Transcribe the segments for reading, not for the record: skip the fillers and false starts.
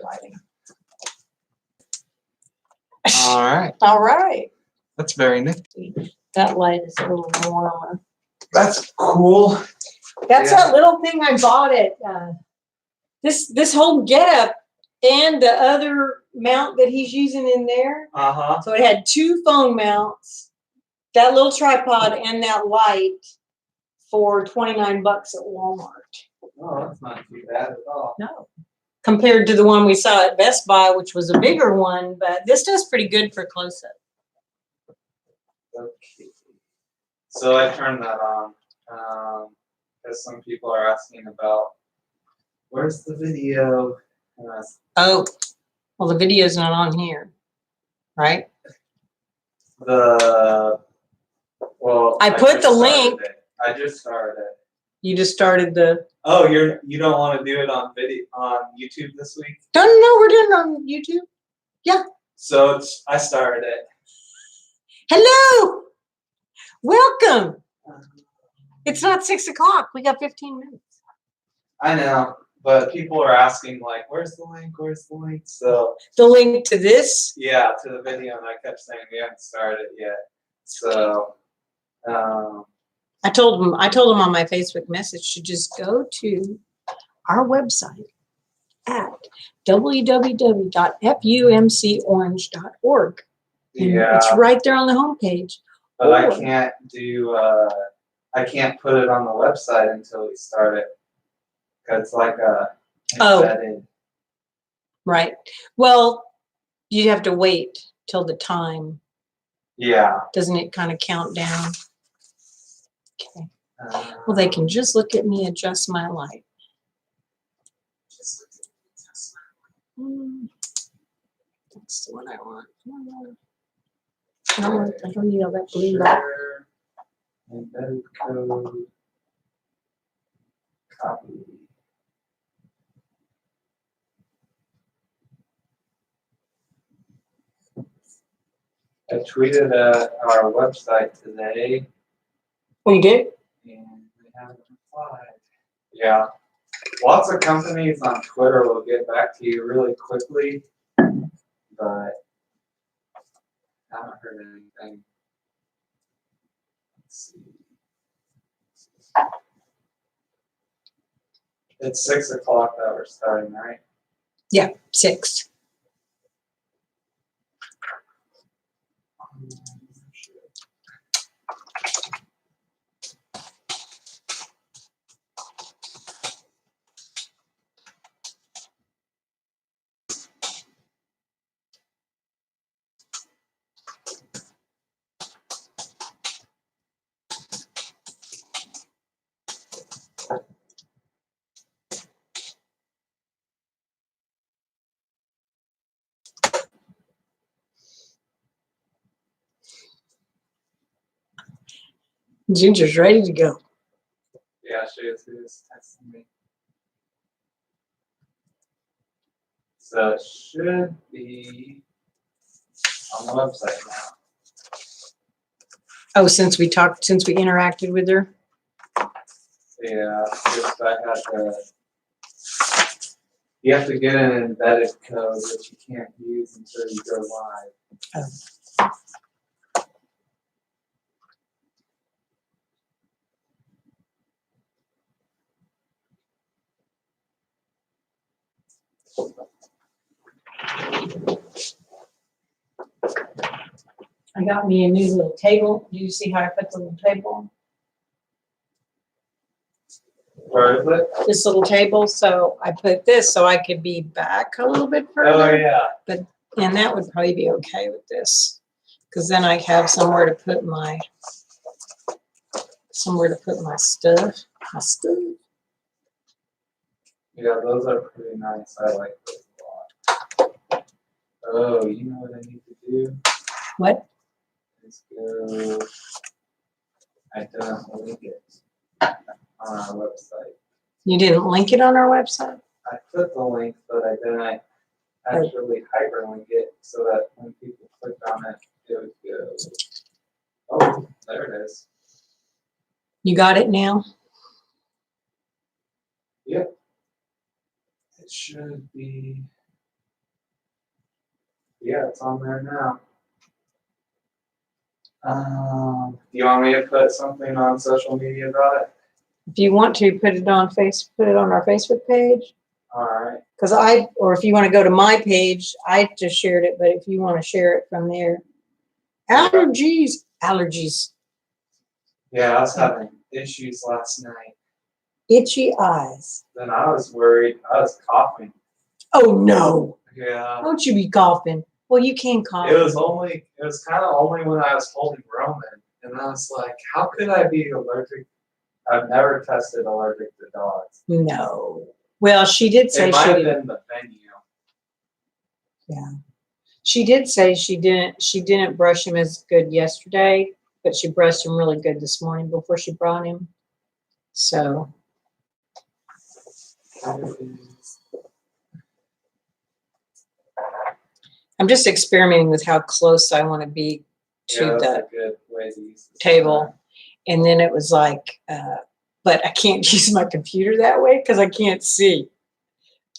lighting. All right. All right. That's very nifty. That light is a little warmer. That's cool. That's that little thing I bought at this whole getup and the other mount that he's using in there. Uh-huh. So it had 2 phone mounts, that little tripod, and that light for $29 at Walmart. Oh, that's not too bad at all. No. Compared to the one we saw at Best Buy, which was a bigger one, but this does pretty good for close-up. Okay. So I turned that on because some people are asking about where's the video? Oh, well, the video's not on here, right? I put the link. I just started it. You just started the. Oh, you don't want to do it on video on YouTube this week? No, we're doing it on YouTube. Yeah. So I started it. Hello. Welcome. It's not 6 o'clock. We got 15 minutes. I know, but people are asking like, "Where's the link? Where's the link?" So the link to this. Yeah, to the video, and I kept saying we haven't started it yet. So. I told him on my Facebook message to just go to our website at www.fumcorange.org. Yeah. It's right there on the homepage. But I can't do. I can't put it on the website until we start it, because it's like embedded. Right. Well, you have to wait till the time. Yeah. Doesn't it kind of count down? Okay. Well, they can just look at me adjust my light. That's the one I want. I don't need all that blue light. Embedded code. Copy. I tweeted at our website today. Oh, you did? And they haven't replied. Yeah. Lots of companies on Twitter will get back to you really quickly, but I haven't heard anything. Let's see. It's 6 o'clock that we're starting, right? Yeah, 6. Ginger's ready to go. Yeah, she is. She is texting me. So it should be on the website now. Oh, since we interacted with her? Yeah, just I had to. You have to get an embedded code that you can't use until you go live. Oh. I got me a new little table. Do you see how I put the little table? Where is it? This little table. So I put this so I could be back a little bit further. Oh yeah. And that would probably be okay with this, because then I have somewhere to put my stuff. Yeah, those are pretty nice. I like those a lot. Oh, you know what I need to do? What? Let's go. I don't link it on our website. You didn't link it on our website? I put the link, but I didn't actually hyperlink it so that when people click on it, it would go. Oh, there it is. You got it now? Yep. It should be. Yeah, it's on there now. Do you want me to put something on social media about it? If you want to put it on our Facebook page. All right. Or if you want to go to my page, I just shared it, but if you want to share it from there. Allergies. Yeah, I was having issues last night. Itchy eyes. Then I was worried. I was coughing. Oh no. Yeah. Don't you be coughing. Well, you can cough. It was kind of only when I was holding Roman. And I was like, how could I be allergic? I've never tested allergic to dogs. No. Well, she did say it might have been the venue. Yeah. She did say she didn't brush him as good yesterday, but she brushed him really good this morning before she brought him. So I'm just experimenting with how close I want to be to the table. And then it was like, but I can't use my computer that way because I can't see.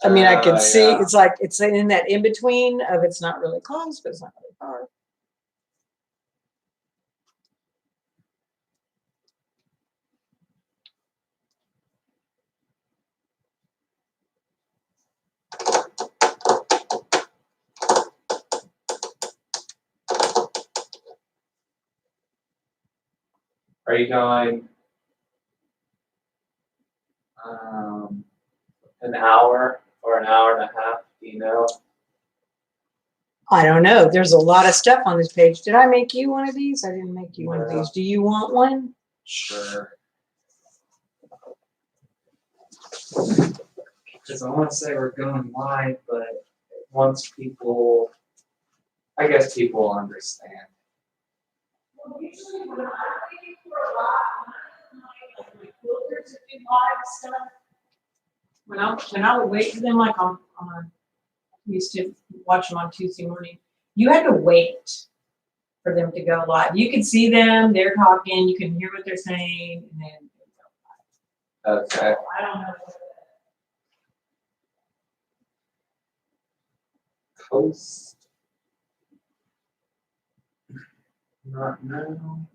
I mean, I can see. Yeah. It's like it's in that in between of it's not really close, but it's not really far. Are you going an hour or an hour and a half? Do you know? I don't know. There's a lot of stuff on this page. Did I make you one of these? I didn't make you one of these. Do you want one? Sure. Because I want to say we're going live, but once people, I guess people will understand. Well, usually when I'm waiting for a lot, my filters that do live stuff. When I would wait for them, like on used to watch them on Tuesday morning, you had to wait for them to go live. You could see them, they're talking, you can hear what they're saying, and then Okay. so I don't know. Post. Not now.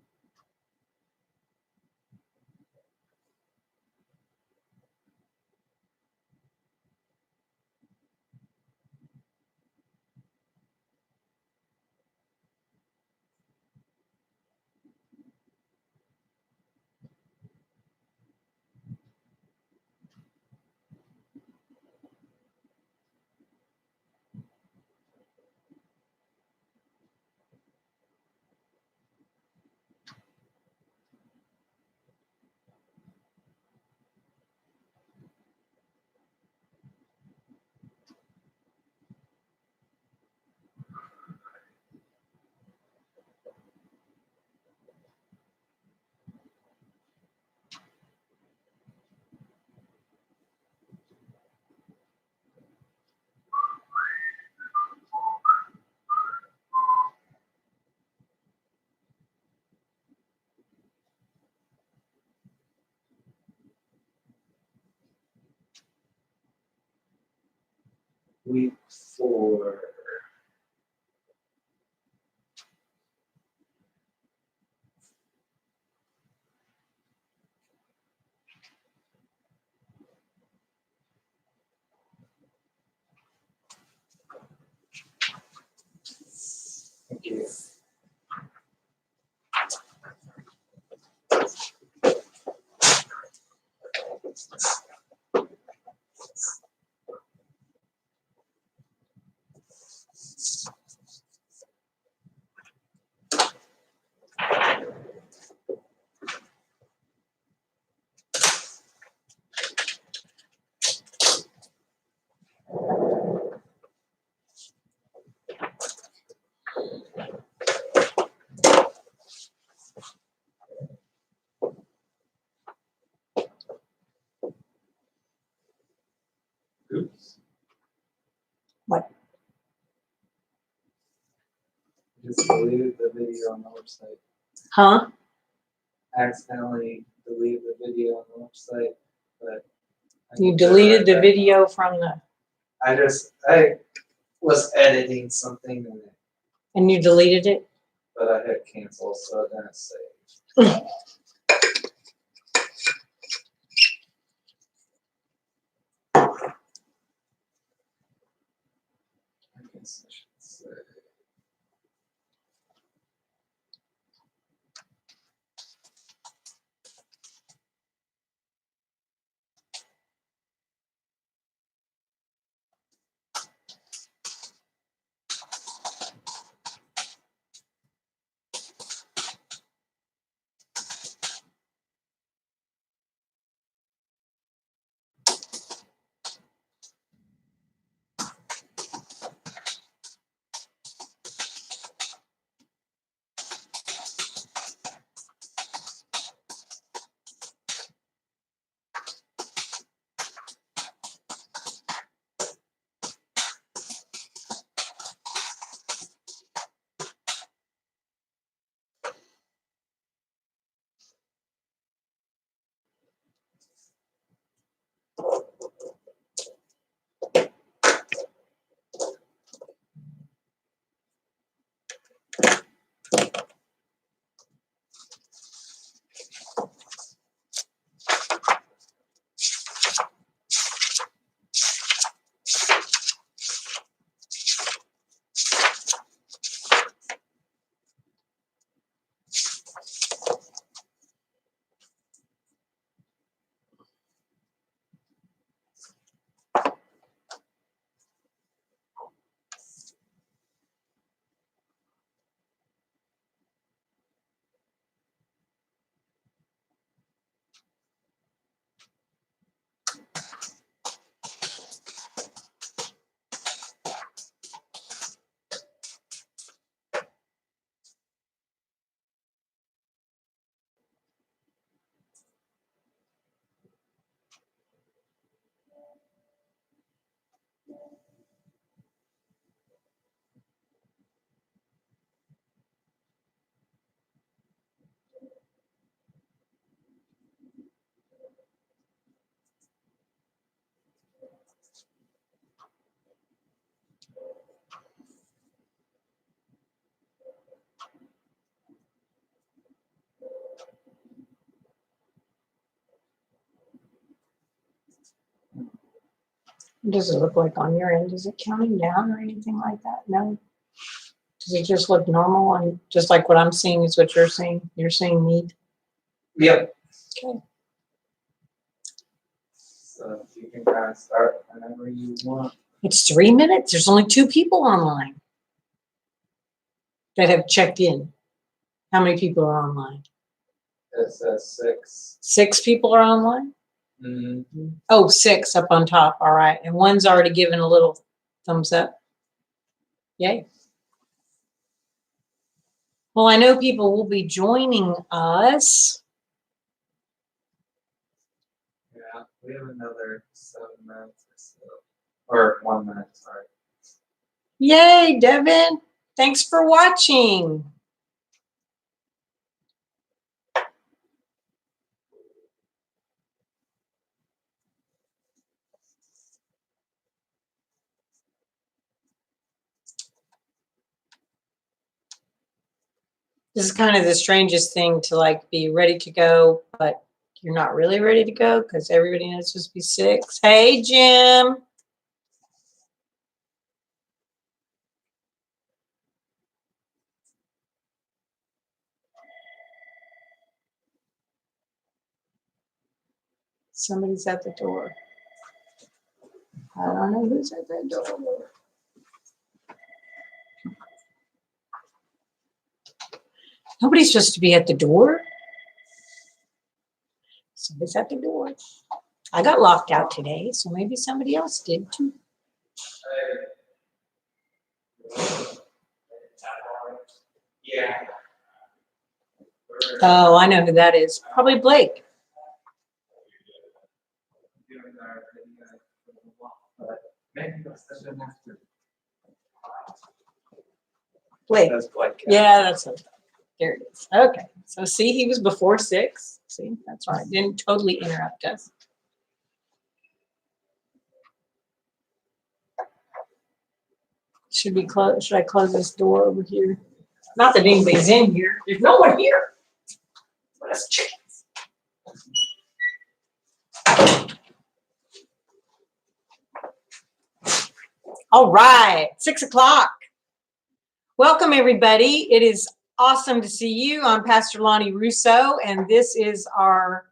Week 4. Thank you. Oops. What? Just deleted the video on the website. Huh? Accidentally deleted the video on the website, but You deleted the video from the. I was editing something And you deleted it? but I hit cancel, so it didn't save. I guess I should say. What does it look like on your end? Is it counting down or anything like that? No. Does it just look normal and just like what I'm seeing is what you're seeing? You're seeing me? Yep. Okay. So you can kind of start whenever you want. It's 3 minutes. There's only 2 people online that have checked in. How many people are online? It says 6. 6 people are online? Mm-hmm. Oh, 6 up on top. All right. And one's already given a little thumbs up. Yay. Well, I know people will be joining us. Yeah, we have another 7 minutes or so. Or 1 minute, sorry. Yay, Devin. Thanks for watching. This is kind of the strangest thing to like be ready to go, but you're not really ready to go because everybody knows it's supposed to be 6. Hey, Jim. Somebody's at the door. I don't know who's at that door. Nobody's supposed to be at the door. Somebody's at the door. I got locked out today, so maybe somebody else did too. Yeah. Oh, I know who that is. Probably Blake. Blake. That's Blake. Yeah, that's it. There it is. Okay. So see, he was before 6. See, that's right. Didn't totally interrupt us. Should we close? Should I close this door over here? Not that anybody's in here. There's no one here. Let's check. All right, 6 o'clock. Welcome, everybody. It is awesome to see you. I'm Pastor Lani Russo, and this is our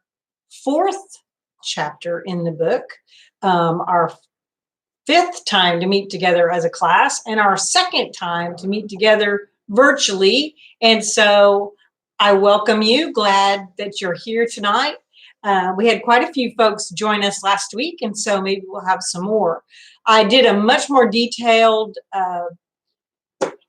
4th chapter in the book, our 5th time to meet together as a class, and our 2nd time to meet together virtually. And so I welcome you. Glad that you're here tonight. We had quite a few folks join us last week, and so maybe we'll have some more. I did a much more detailed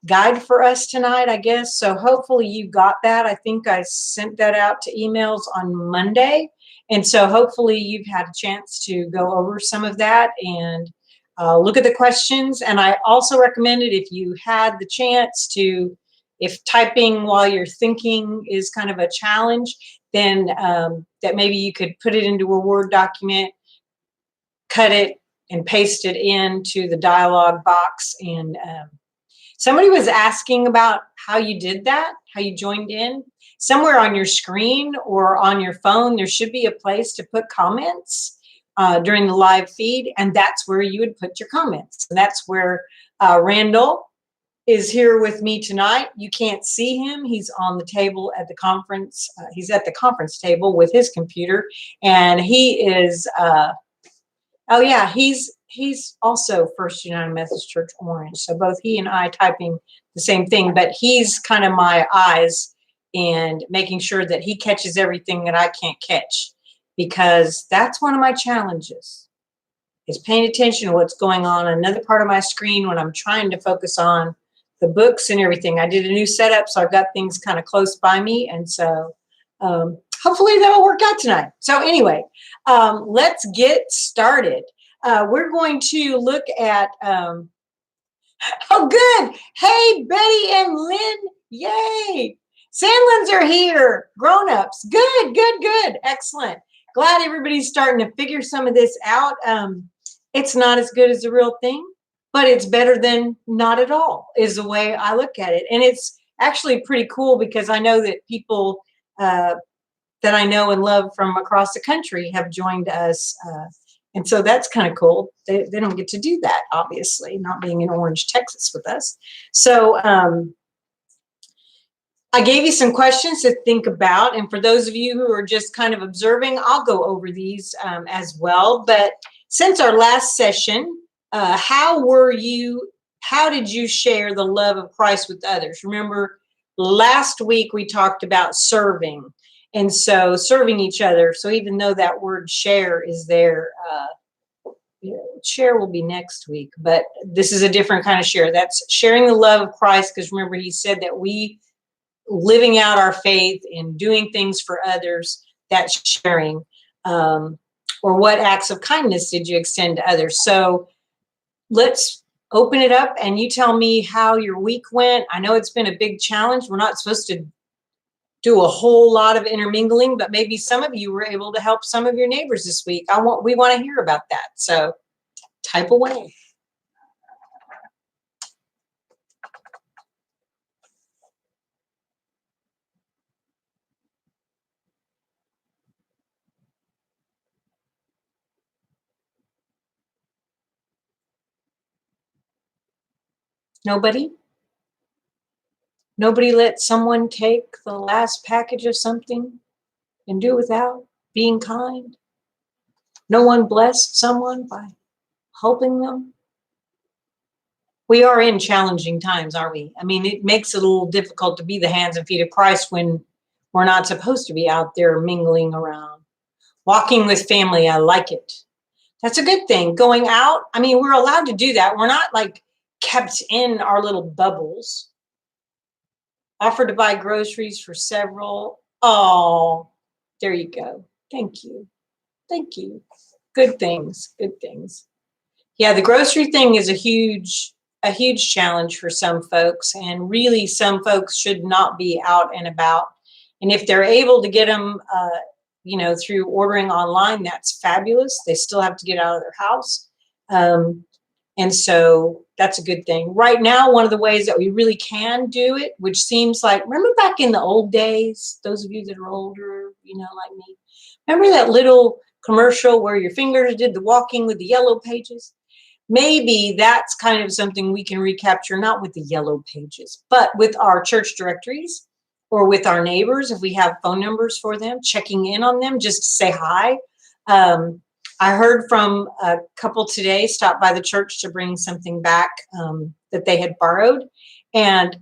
guide for us tonight, I guess. So hopefully you got that. I think I sent that out to emails on Monday. And so hopefully you've had a chance to go over some of that and look at the questions. And I also recommended, if you had the chance to, if typing while you're thinking is kind of a challenge, then that maybe you could put it into a Word document, cut it, and paste it into the dialog box. And somebody was asking about how you did that, how you joined in. Somewhere on your screen or on your phone, there should be a place to put comments during the live feed, and that's where you would put your comments. And that's where Randall is here with me tonight. You can't see him. He's on the table at the conference. He's at the conference table with his computer, and he is... oh yeah, he's also First United Methodist Church Orange. So both he and I typing the same thing, but he's kind of my eyes and making sure that he catches everything that I can't catch, because that's one of my challenges, is paying attention to what's going on another part of my screen when I'm trying to focus on the books and everything. I did a new setup, so I've got things kind of close by me, and so hopefully that'll work out tonight. So anyway, let's get started. We're going to look at, oh good, hey Betty and Lynn, yay. Sandlins are here, grown-ups, good, excellent. Glad everybody's starting to figure some of this out. It's not as good as the real thing, but it's better than not at all, is the way I look at it. And it's actually pretty cool, because I know that people that I know and love from across the country have joined us. And so that's kind of cool. They don't get to do that, obviously, not being in Orange, Texas with us. So I gave you some questions to think about. And for those of you who are just kind of observing, I'll go over these as well. But since our last session, how did you share the love of Christ with others? Remember, last week we talked about serving. And so serving each other. So even though that word share is there, share will be next week, but this is a different kind of share. That's sharing the love of Christ, because remember, he said that we living out our faith and doing things for others, that's sharing. Or what acts of kindness did you extend to others? So let's open it up and you tell me how your week went. I know it's been a big challenge. We're not supposed to do a whole lot of intermingling, but maybe some of you were able to help some of your neighbors this week. We want to hear about that. So type away. Nobody? Nobody let someone take the last package of something and do without being kind? No one blessed someone by helping them? We are in challenging times, aren't we? I mean, it makes it a little difficult to be the hands and feet of Christ when we're not supposed to be out there mingling around. Walking with family, I like it. That's a good thing. Going out, I mean, we're allowed to do that. We're not like kept in our little bubbles. Offered to buy groceries for several. Oh, there you go. Thank you. Thank you. Good things. Good things. Yeah, the grocery thing is a huge challenge for some folks, and really some folks should not be out and about. And if they're able to get them, through ordering online, that's fabulous. They still have to get out of their house. And so that's a good thing. Right now, one of the ways that we really can do it, which seems like, remember back in the old days, those of you that are older, like me, remember that little commercial where your fingers did the walking with the yellow pages? Maybe that's kind of something we can recapture, not with the yellow pages, but with our church directories or with our neighbors, if we have phone numbers for them, checking in on them just to say hi. I heard from a couple today, stopped by the church to bring something back that they had borrowed. And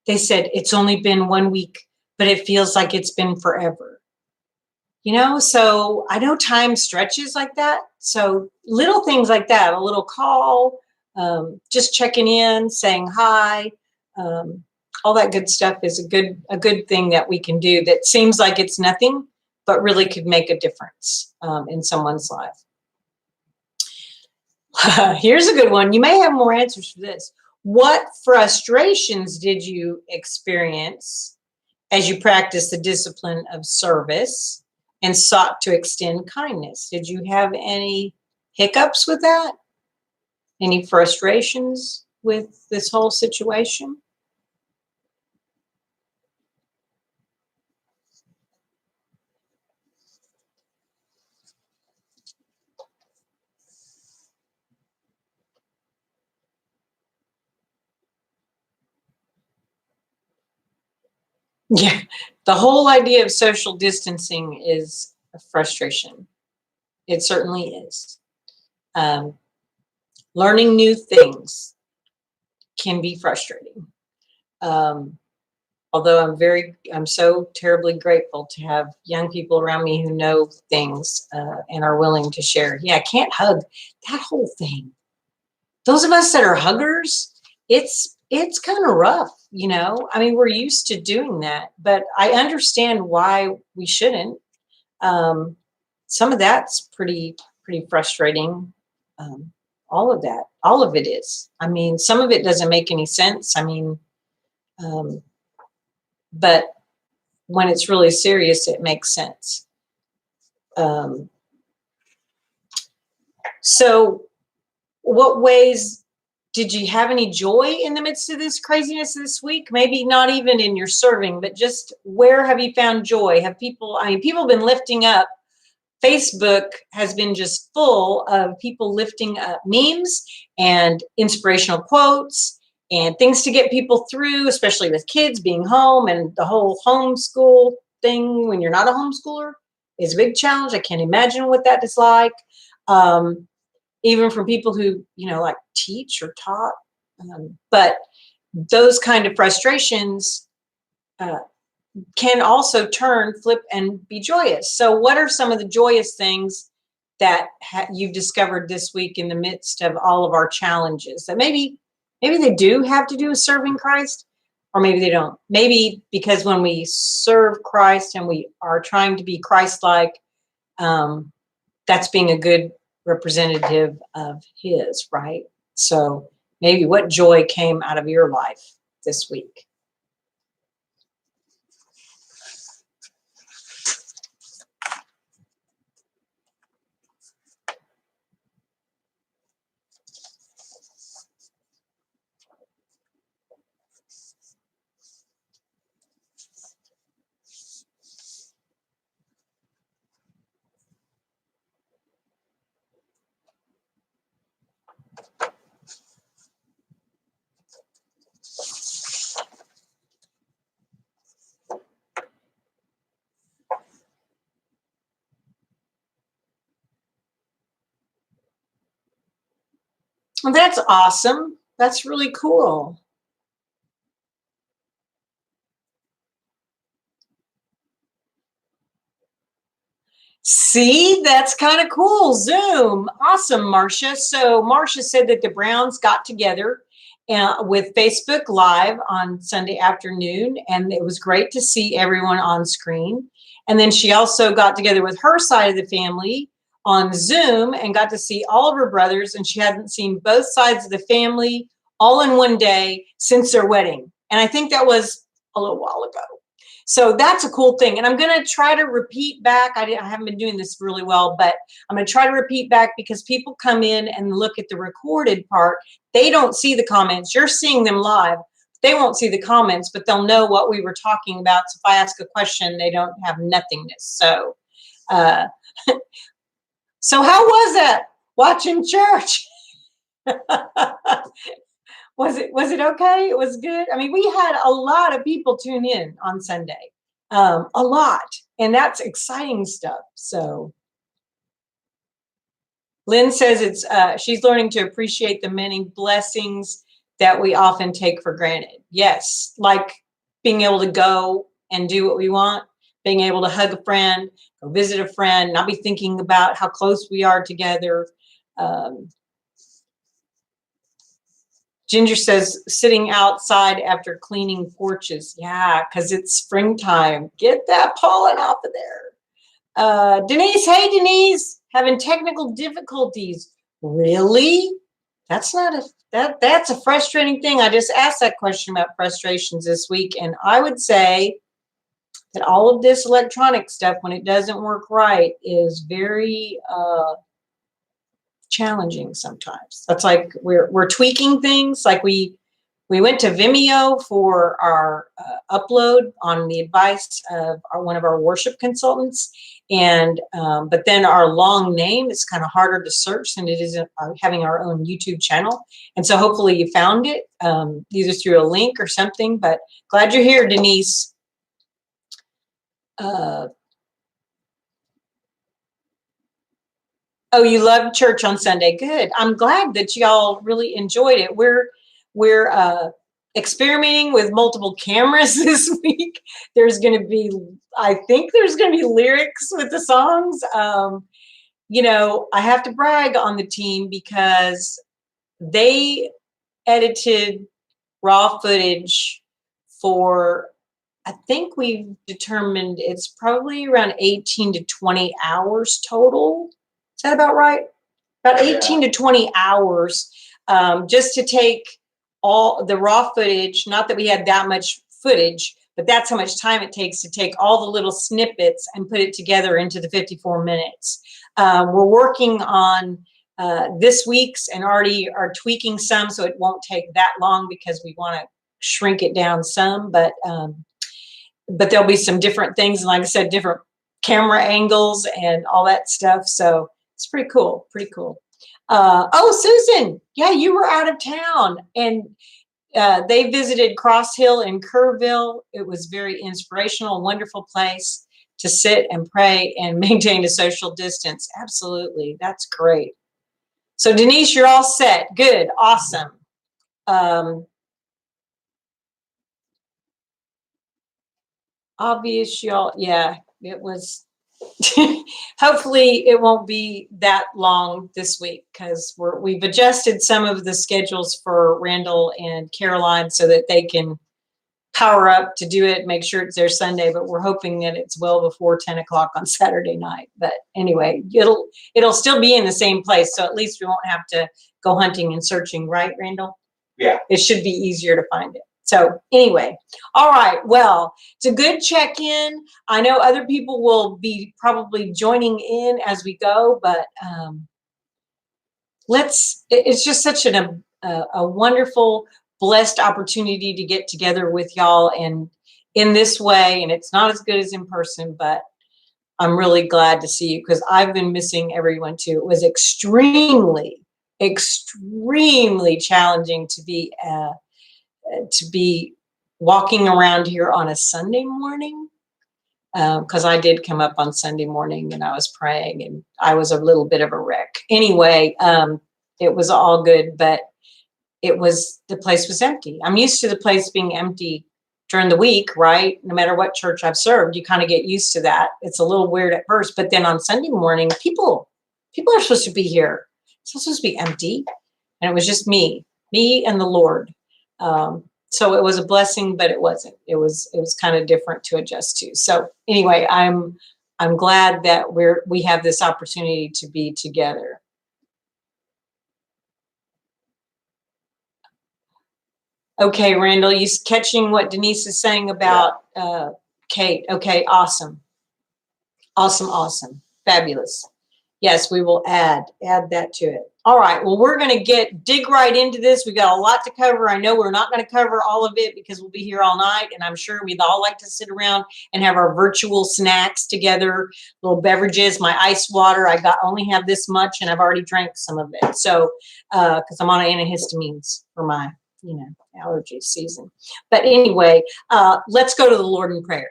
they said, it's only been 1 week, but it feels like it's been forever. So I know time stretches like that. So little things like that, a little call, just checking in, saying hi, all that good stuff is a good thing that we can do that seems like it's nothing, but really could make a difference in someone's life. Here's a good one. You may have more answers for this. What frustrations did you experience as you practiced the discipline of service and sought to extend kindness? Did you have any hiccups with that? Any frustrations with this whole situation? Yeah, the whole idea of social distancing is a frustration. It certainly is. Learning new things can be frustrating. Although I'm so terribly grateful to have young people around me who know things and are willing to share. Yeah, I can't hug that whole thing. Those of us that are huggers, it's kind of rough, I mean, we're used to doing that, but I understand why we shouldn't. Some of that's pretty frustrating. All of it is. I mean, some of it doesn't make any sense. I mean, but when it's really serious, it makes sense. So what ways did you have any joy in the midst of this craziness this week? Maybe not even in your serving, but just where have you found joy? People have been lifting up. Facebook has been just full of people lifting up memes and inspirational quotes and things to get people through, especially with kids being home, and the whole homeschool thing when you're not a homeschooler is a big challenge. I can't imagine what that is like. Even from people who, like teach or taught. But those kind of frustrations can also flip and be joyous. So what are some of the joyous things that you've discovered this week in the midst of all of our challenges that maybe they do have to do with serving Christ, or maybe they don't? Maybe because when we serve Christ and we are trying to be Christ-like, that's being a good representative of his, right? So maybe what joy came out of your life this week? Well, that's awesome. That's really cool. See, that's kind of cool. Zoom. Awesome, Marcia. So Marcia said that the Browns got together with Facebook Live on Sunday afternoon, and it was great to see everyone on screen. And then she also got together with her side of the family on Zoom and got to see all of her brothers, and she hadn't seen both sides of the family all in one day since their wedding. And I think that was a little while ago. So that's a cool thing. And I'm going to try to repeat back. I haven't been doing this really well, but I'm going to try to repeat back because people come in and look at the recorded part. They don't see the comments. You're seeing them live. They won't see the comments, but they'll know what we were talking about. So if I ask a question, they don't have nothingness. So, so how was that watching church? Was it okay? It was good. I mean, we had a lot of people tune in on Sunday, a lot, and that's exciting stuff. So, Lynn says she's learning to appreciate the many blessings that we often take for granted. Yes, like being able to go and do what we want, being able to hug a friend, go visit a friend, not be thinking about how close we are together. Ginger says sitting outside after cleaning porches. Yeah, because it's springtime. Get that pollen off of there. Denise, hey Denise, having technical difficulties. Really? That's not that's a frustrating thing. I just asked that question about frustrations this week, and I would say that all of this electronic stuff, when it doesn't work right, is very challenging sometimes. That's like we're tweaking things. Like we went to Vimeo for our upload on the advice of one of our worship consultants, and but then our long name is kind of harder to search than it is having our own YouTube channel. And so hopefully you found it either through a link or something. But glad you're here, Denise. Oh, you loved church on Sunday. Good. I'm glad that y'all really enjoyed it. We're experimenting with multiple cameras this week. I think there's going to be lyrics with the songs. You know, I have to brag on the team because they edited raw footage for, I think we've determined it's probably around 18 to 20 hours total. Is that about right? About 18 to 20 hours just to take all the raw footage. Not that we had that much footage, but that's how much time it takes to take all the little snippets and put it together into the 54 minutes. We're working on this week's and already are tweaking some so it won't take that long because we want to shrink it down some. But there'll be some different things. And like I said, different camera angles and all that stuff. So it's pretty cool, pretty cool. Oh, Susan, yeah, you were out of town and they visited Cross Hill in Kerrville. It was very inspirational, wonderful place to sit and pray and maintain a social distance. Absolutely, that's great. So Denise, you're all set. Good, awesome. Obvious, y'all, yeah, it was. Hopefully it won't be that long this week because we've adjusted some of the schedules for Randall and Caroline so that they can power up to do it, make sure it's there Sunday, but we're hoping that it's well before 10 o'clock on Saturday night. But anyway, it'll still be in the same place. So at least we won't have to go hunting and searching, right, Randall? Yeah. It should be easier to find it. So anyway, all right, well, it's a good check-in. I know other people will be probably joining in as we go, but it's just such a wonderful, blessed opportunity to get together with y'all and in this way. And it's not as good as in person, but I'm really glad to see you because I've been missing everyone too. It was extremely, extremely challenging to be walking around here on a Sunday morning because I did come up on Sunday morning and I was praying and I was a little bit of a wreck. Anyway, it was all good, but the place was empty. I'm used to the place being empty during the week, right? No matter what church I've served, you kind of get used to that. It's a little weird at first, but then on Sunday morning, people are supposed to be here. It's not supposed to be empty. And it was just me and the Lord. So it was a blessing, but it wasn't. It was kind of different to adjust to. So anyway, I'm glad that we have this opportunity to be together. Okay, Randall, you catching what Denise is saying about Kate. Okay, awesome. Awesome, awesome. Fabulous. Yes, we will add that to it. All right, well, we're going to dig right into this. We got a lot to cover. I know we're not going to cover all of it because we'll be here all night, and I'm sure we'd all like to sit around and have our virtual snacks together, little beverages, my ice water. I only have this much, and I've already drank some of it. So, because I'm on antihistamines for my, allergy season. But anyway, let's go to the Lord in prayer.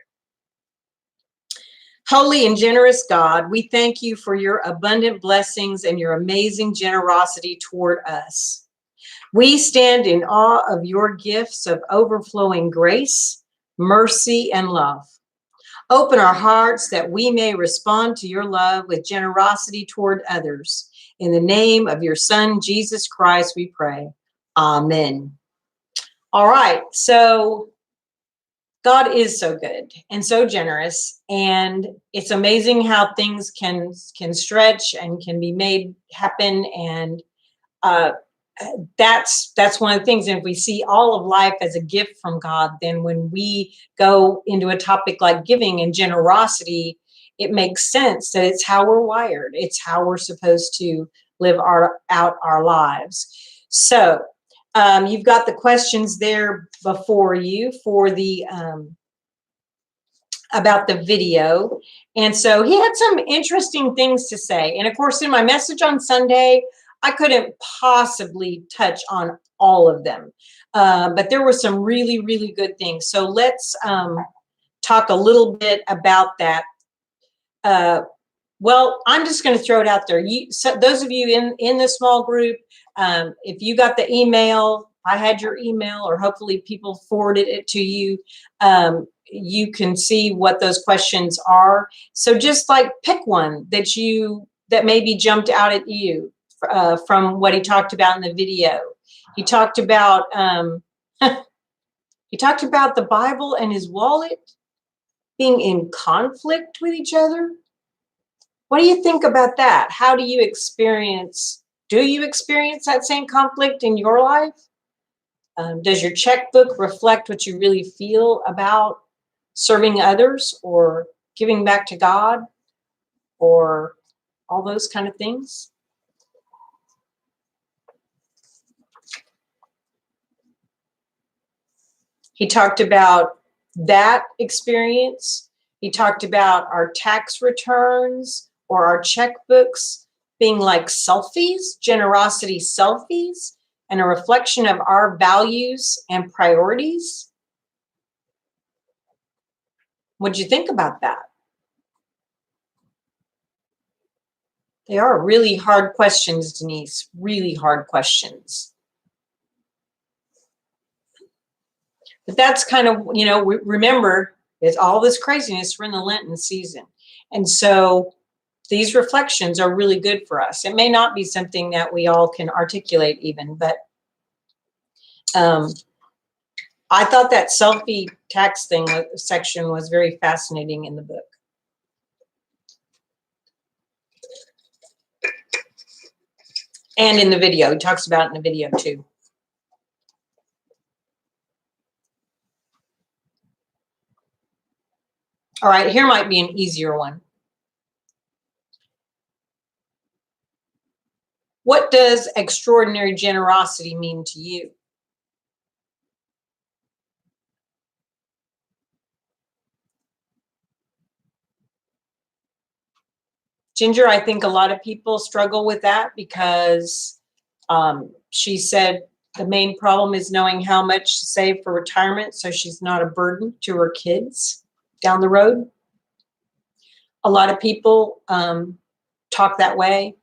Holy and generous God, we thank you for your abundant blessings and your amazing generosity toward us. We stand in awe of your gifts of overflowing grace, mercy, and love. Open our hearts that we may respond to your love with generosity toward others. In the name of your Son, Jesus Christ, we pray. Amen. All right, so God is so good and so generous, and it's amazing how things can stretch and can be made happen. And that's one of the things. And if we see all of life as a gift from God, then when we go into a topic like giving and generosity, it makes sense that it's how we're wired. It's how we're supposed to live out our lives. So you've got the questions there before you for the about the video. And so he had some interesting things to say. And of course, in my message on Sunday, I couldn't possibly touch on all of them. But there were some really, really good things. So let's talk a little bit about that. Well, I'm just going to throw it out there. So those of you in the small group, if you got the email, I had your email, or hopefully people forwarded it to you. You can see what those questions are. So just like pick one that maybe jumped out at you from what he talked about in the video. He talked about the Bible and his wallet being in conflict with each other. What do you think about that? How do you experience that same conflict in your life? Does your checkbook reflect what you really feel about serving others or giving back to God or all those kind of things? He talked about that experience. He talked about our tax returns or our checkbooks being like selfies, generosity selfies, and a reflection of our values and priorities. What'd you think about that? They are really hard questions, Denise, really hard questions. But that's kind of, remember, there's all this craziness. We're in the Lenten season. And so these reflections are really good for us. It may not be something that we all can articulate even, but I thought that selfie tax section was very fascinating in the book. And in the video, he talks about it in the video too. All right, here might be an easier one. What does extraordinary generosity mean to you? Ginger, I think a lot of people struggle with that because she said the main problem is knowing how much to save for retirement so she's not a burden to her kids down the road. A lot of people talk that way,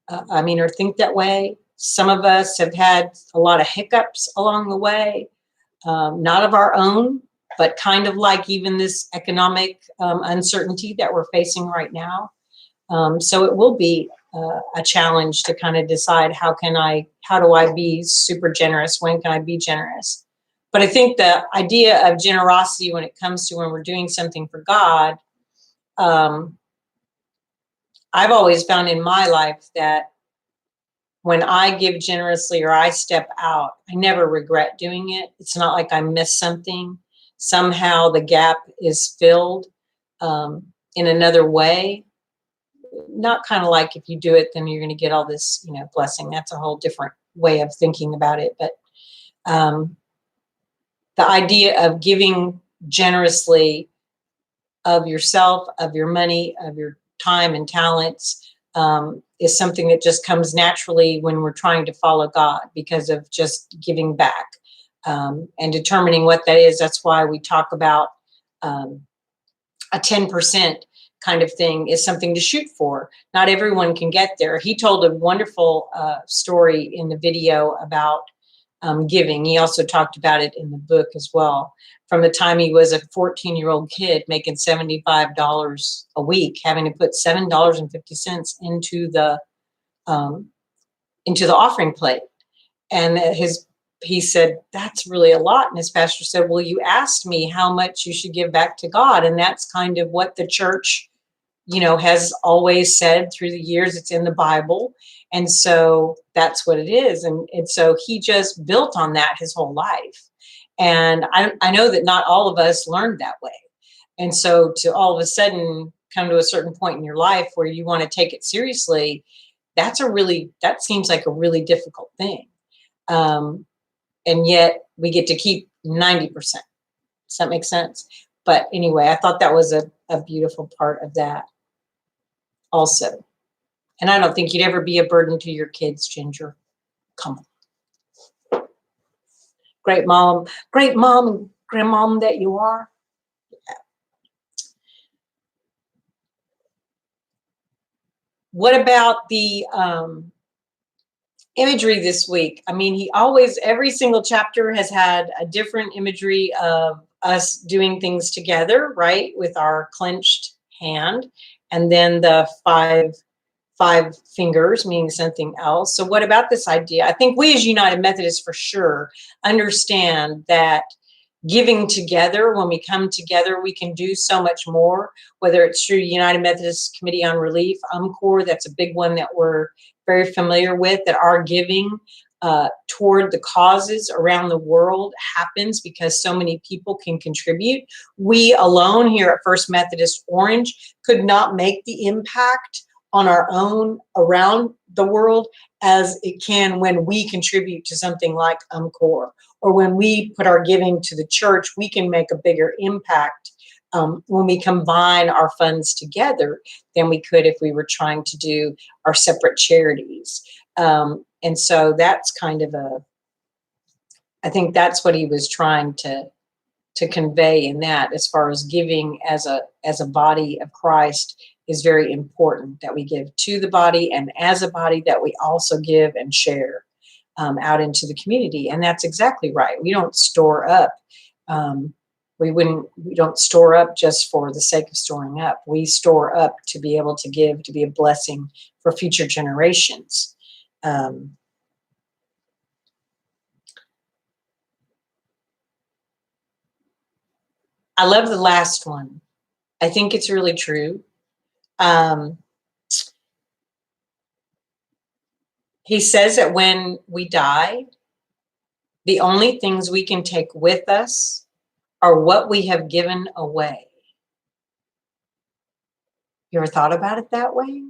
or think that way. Some of us have had a lot of hiccups along the way, not of our own, but kind of like even this economic uncertainty that we're facing right now. So it will be a challenge to kind of decide how do I be super generous? When can I be generous? But I think the idea of generosity when it comes to when we're doing something for God, I've always found in my life that when I give generously or I step out, I never regret doing it. It's not like I missed something. somehow the gap is filled in another way. Not kind of like if you do it, then you're going to get all this, blessing. That's a whole different way of thinking about it. But the idea of giving generously of yourself, of your money, of your time and talents is something that just comes naturally when we're trying to follow God, because of just giving back and determining what that is. That's why we talk about a 10% kind of thing is something to shoot for. Not everyone can get there. He told a wonderful story in the video about giving. He also talked about it in the book as well. From the time he was a 14-year-old kid making $75 a week, having to put $7.50 into the offering plate. And he said, that's really a lot. And his pastor said, well, you asked me how much you should give back to God. And that's kind of what the church, has always said through the years. It's in the Bible. And so that's what it is. And so he just built on that his whole life. And I know that not all of us learned that way. And so to all of a sudden come to a certain point in your life where you want to take it seriously, that seems like a really difficult thing. And yet we get to keep 90%. Does that make sense? But anyway, I thought that was a beautiful part of that also. And I don't think you'd ever be a burden to your kids, Ginger. Come on. Great mom and grandmom that you are. What about the imagery this week? I mean, every single chapter has had a different imagery of us doing things together, right? With our clenched hand, and then the five fingers meaning something else. So what about this idea? I think we as United Methodists for sure understand that giving together, when we come together, we can do so much more, whether it's through United Methodist Committee on Relief, UMCOR, that's a big one that we're very familiar with, that our giving toward the causes around the world happens because so many people can contribute. We alone here at First Methodist Orange could not make the impact on our own around the world as it can when we contribute to something like UMCOR, or when we put our giving to the church. We can make a bigger impact when we combine our funds together than we could if we were trying to do our separate charities. And so that's kind of I think that's what he was trying to convey in that, as far as giving as a body of Christ is very important, that we give to the body, and as a body that we also give and share out into the community. And that's exactly right. We don't store up. We don't store up just for the sake of storing up. We store up to be able to give, to be a blessing for future generations. I love the last one. I think it's really true. He says that when we die, the only things we can take with us are what we have given away. You ever thought about it that way?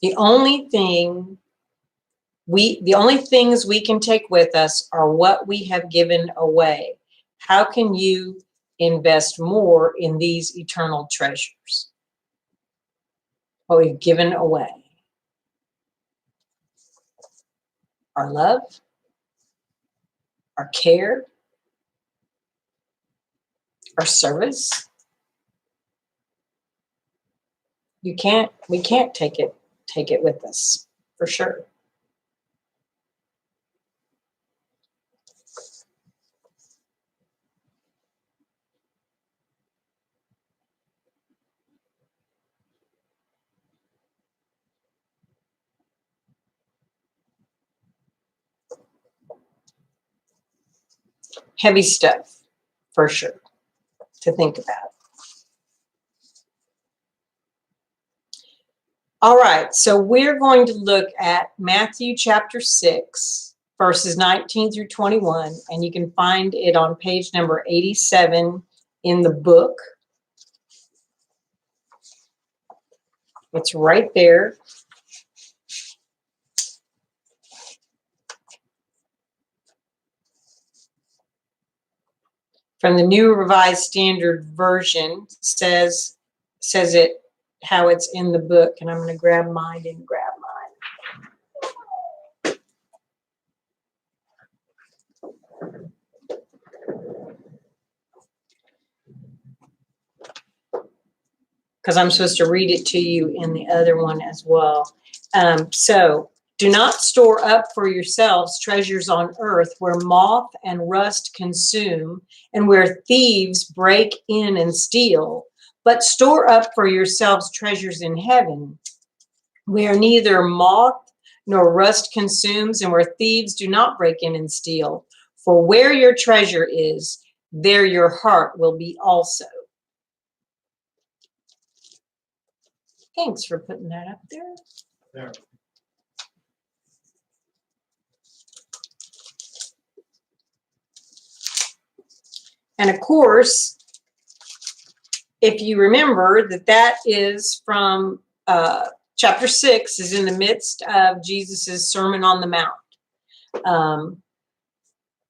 The only things we can take with us are what we have given away. How can you invest more in these eternal treasures? What we've given away. Our love, our care, our service. We can't take it with us, for sure. Heavy stuff, for sure, to think about. All right, so we're going to look at Matthew chapter 6, verses 19 through 21, and you can find it on page number 87 in the book. It's right there. From the New Revised Standard Version says it how it's in the book, and I'm going to grab mine and grab mine. Because I'm supposed to read it to you in the other one as well. So, do not store up for yourselves treasures on earth where moth and rust consume and where thieves break in and steal, but store up for yourselves treasures in heaven where neither moth nor rust consumes and where thieves do not break in and steal. For where your treasure is, there your heart will be also. Thanks for putting that up there. There. And of course, if you remember that is from chapter 6 is in the midst of Jesus's Sermon on the Mount.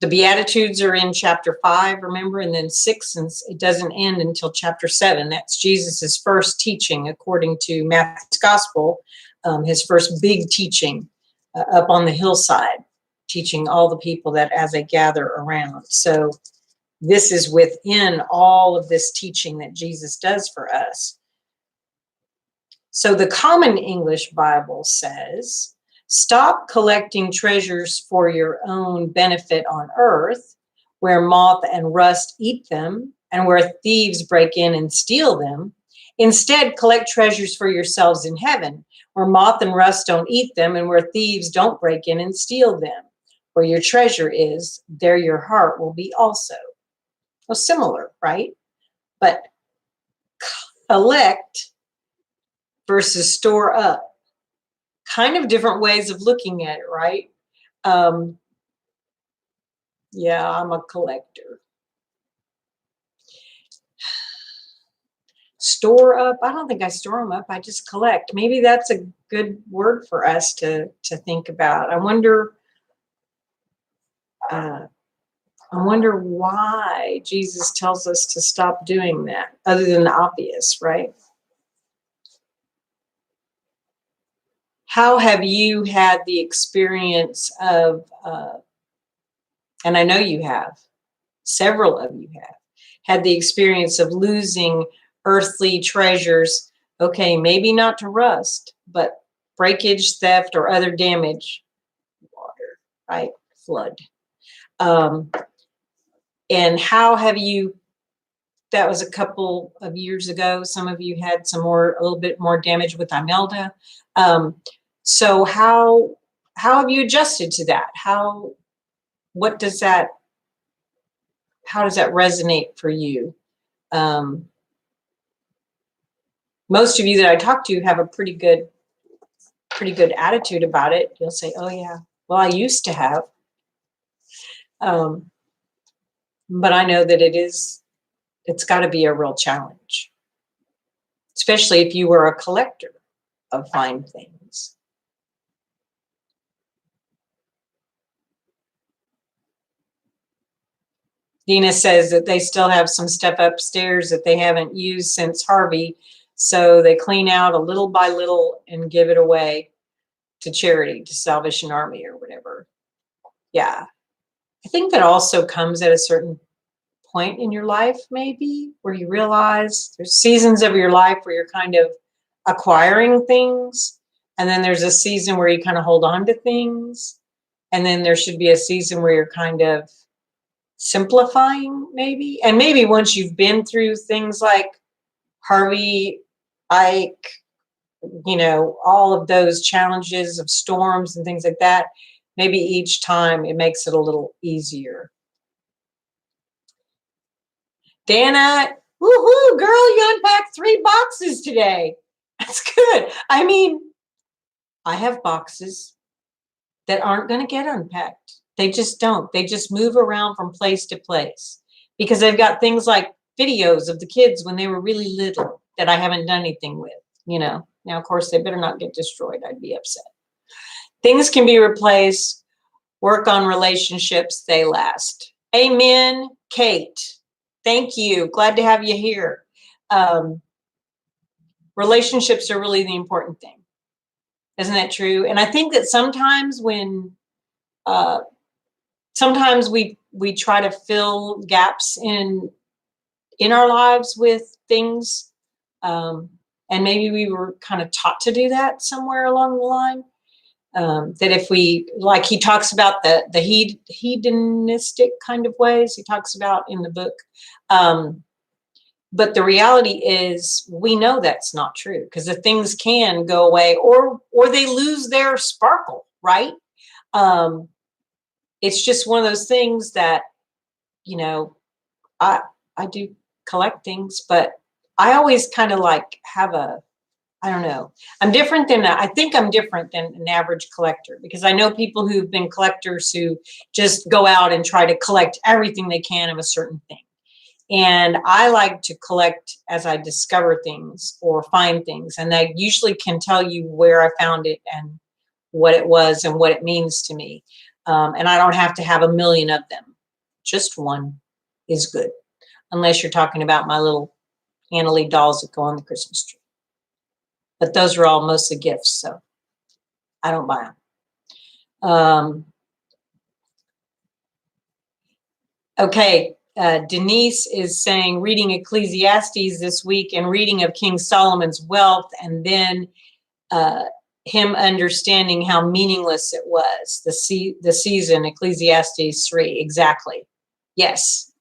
The Beatitudes are in chapter 5, remember, and then 6, and it doesn't end until chapter 7. That's Jesus's first teaching, according to Matthew's Gospel, his first big teaching up on the hillside, teaching all the people that as they gather around. So this is within all of this teaching that Jesus does for us. So the Common English Bible says, stop collecting treasures for your own benefit on earth, where moth and rust eat them, and where thieves break in and steal them. Instead, collect treasures for yourselves in heaven, where moth and rust don't eat them, and where thieves don't break in and steal them. Where your treasure is, there your heart will be also. Well, similar, right? But collect versus store up. Kind of different ways of looking at it, right? Yeah, I'm a collector. Store up, I don't think I store them up, I just collect. Maybe that's a good word for us to think about. I wonder why Jesus tells us to stop doing that, other than the obvious, right? How have you had the experience of, and I know you have, several of you have, had the experience of losing earthly treasures, okay, maybe not to rust, but breakage, theft, or other damage, water, right, flood. And how have you, that was a couple of years ago, some of you had a little bit more damage with Imelda. So how have you adjusted to that? How does that resonate for you? Most of you that I talk to have a pretty good attitude about it. You'll say, oh yeah, well, I used to have. But I know that it's got to be a real challenge, especially if you were a collector of fine things. Dina says that they still have some stuff upstairs that they haven't used since Harvey, so they clean out a little by little and give it away to charity, to Salvation Army or whatever. Yeah. I think that also comes at a certain point in your life, maybe, where you realize there's seasons of your life where you're kind of acquiring things, and then there's a season where you kind of hold on to things, and then there should be a season where you're kind of simplifying, maybe. And maybe once you've been through things like Harvey, Ike, all of those challenges of storms and things like that, maybe each time it makes it a little easier. Dana, woohoo, girl, you unpacked 3 boxes today. That's good. I mean, I have boxes. that aren't going to get unpacked. They just don't. They just move around from place to place because they've got things like videos of the kids when they were really little that I haven't done anything with, you know. Now, of course, they better not get destroyed. I'd be upset. Things can be replaced. Work on relationships. They last. Amen, Kate. Thank you. Glad to have you here. Relationships are really the important thing. Isn't that true? And I think that sometimes when sometimes we try to fill gaps in our lives with things, and maybe we were kind of taught to do that somewhere along the line. That if we, like he talks about the hedonistic kind of ways he talks about in the book. But the reality is we know that's not true because the things can go away or they lose their sparkle, right? It's just one of those things that, you know, I do collect things, but I always kind of like have I don't know. I think I'm different than an average collector because I know people who've been collectors who just go out and try to collect everything they can of a certain thing. And I like to collect as I discover things or find things. And I usually can tell you where I found it and what it was and what it means to me. And I don't have to have a million of them. Just one is good. Unless you're talking about my little Anna Lee dolls that go on the Christmas tree. But those are all mostly gifts, so I don't buy them. Okay, Denise is saying reading Ecclesiastes this week and reading of King Solomon's wealth and then him understanding how meaningless it was, the season, Ecclesiastes 3, exactly. Yes.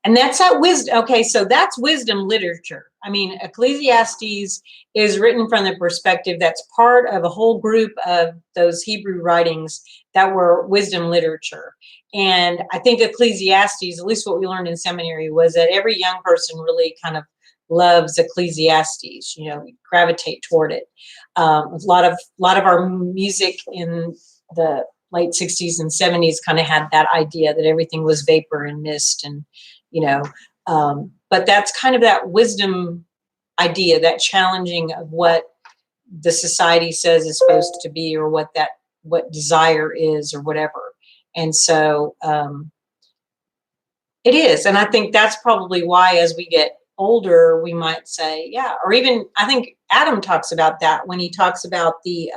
And that's that wisdom. Okay, so that's wisdom literature. I mean, Ecclesiastes is written from the perspective that's part of a whole group of those Hebrew writings that were wisdom literature. And I think Ecclesiastes, at least what we learned in seminary, was that every young person really kind of loves Ecclesiastes, you know, gravitate toward it. A lot of our music in the late 60s and 70s kind of had that idea that everything was vapor and mist and, you know, but that's kind of that wisdom idea, that challenging of what the society says is supposed to be or what desire is or whatever. And so it is. And I think that's probably why as we get older, we might say, yeah, or even I think Adam talks about that when he talks about the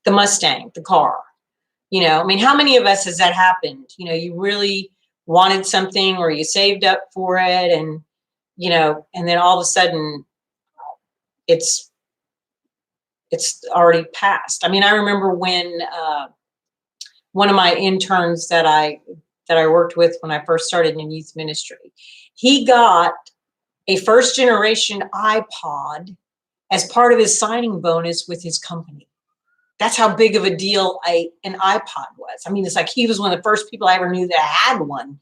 Mustang, the car. You know, I mean, how many of us has that happened? You know, you really wanted something or you saved up for it and, you know, and then all of a sudden it's already passed. I mean, I remember when one of my interns that I worked with when I first started in youth ministry, he got a first generation iPod as part of his signing bonus with his company. That's how big of a deal an iPod was. I mean, it's like he was one of the first people I ever knew that had one.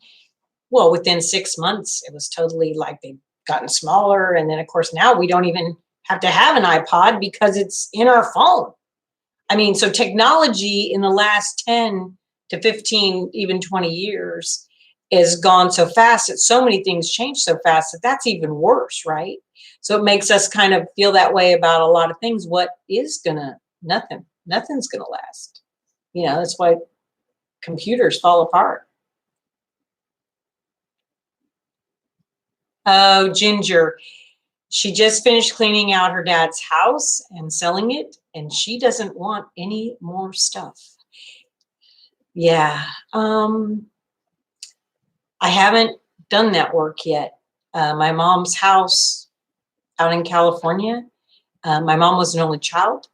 Well, within 6 months, it was totally like they've gotten smaller. And then, of course, now we don't even have to have an iPod because it's in our phone. I mean, so technology in the last 10 to 15, even 20 years has gone so fast that so many things change so fast that that's even worse, right? So it makes us kind of feel that way about a lot of things. What is nothing's gonna last. You know, that's why computers fall apart. Oh, Ginger, she just finished cleaning out her dad's house and selling it, and she doesn't want any more stuff. Yeah, I haven't done that work yet. My mom's house out in California, my mom was an only child.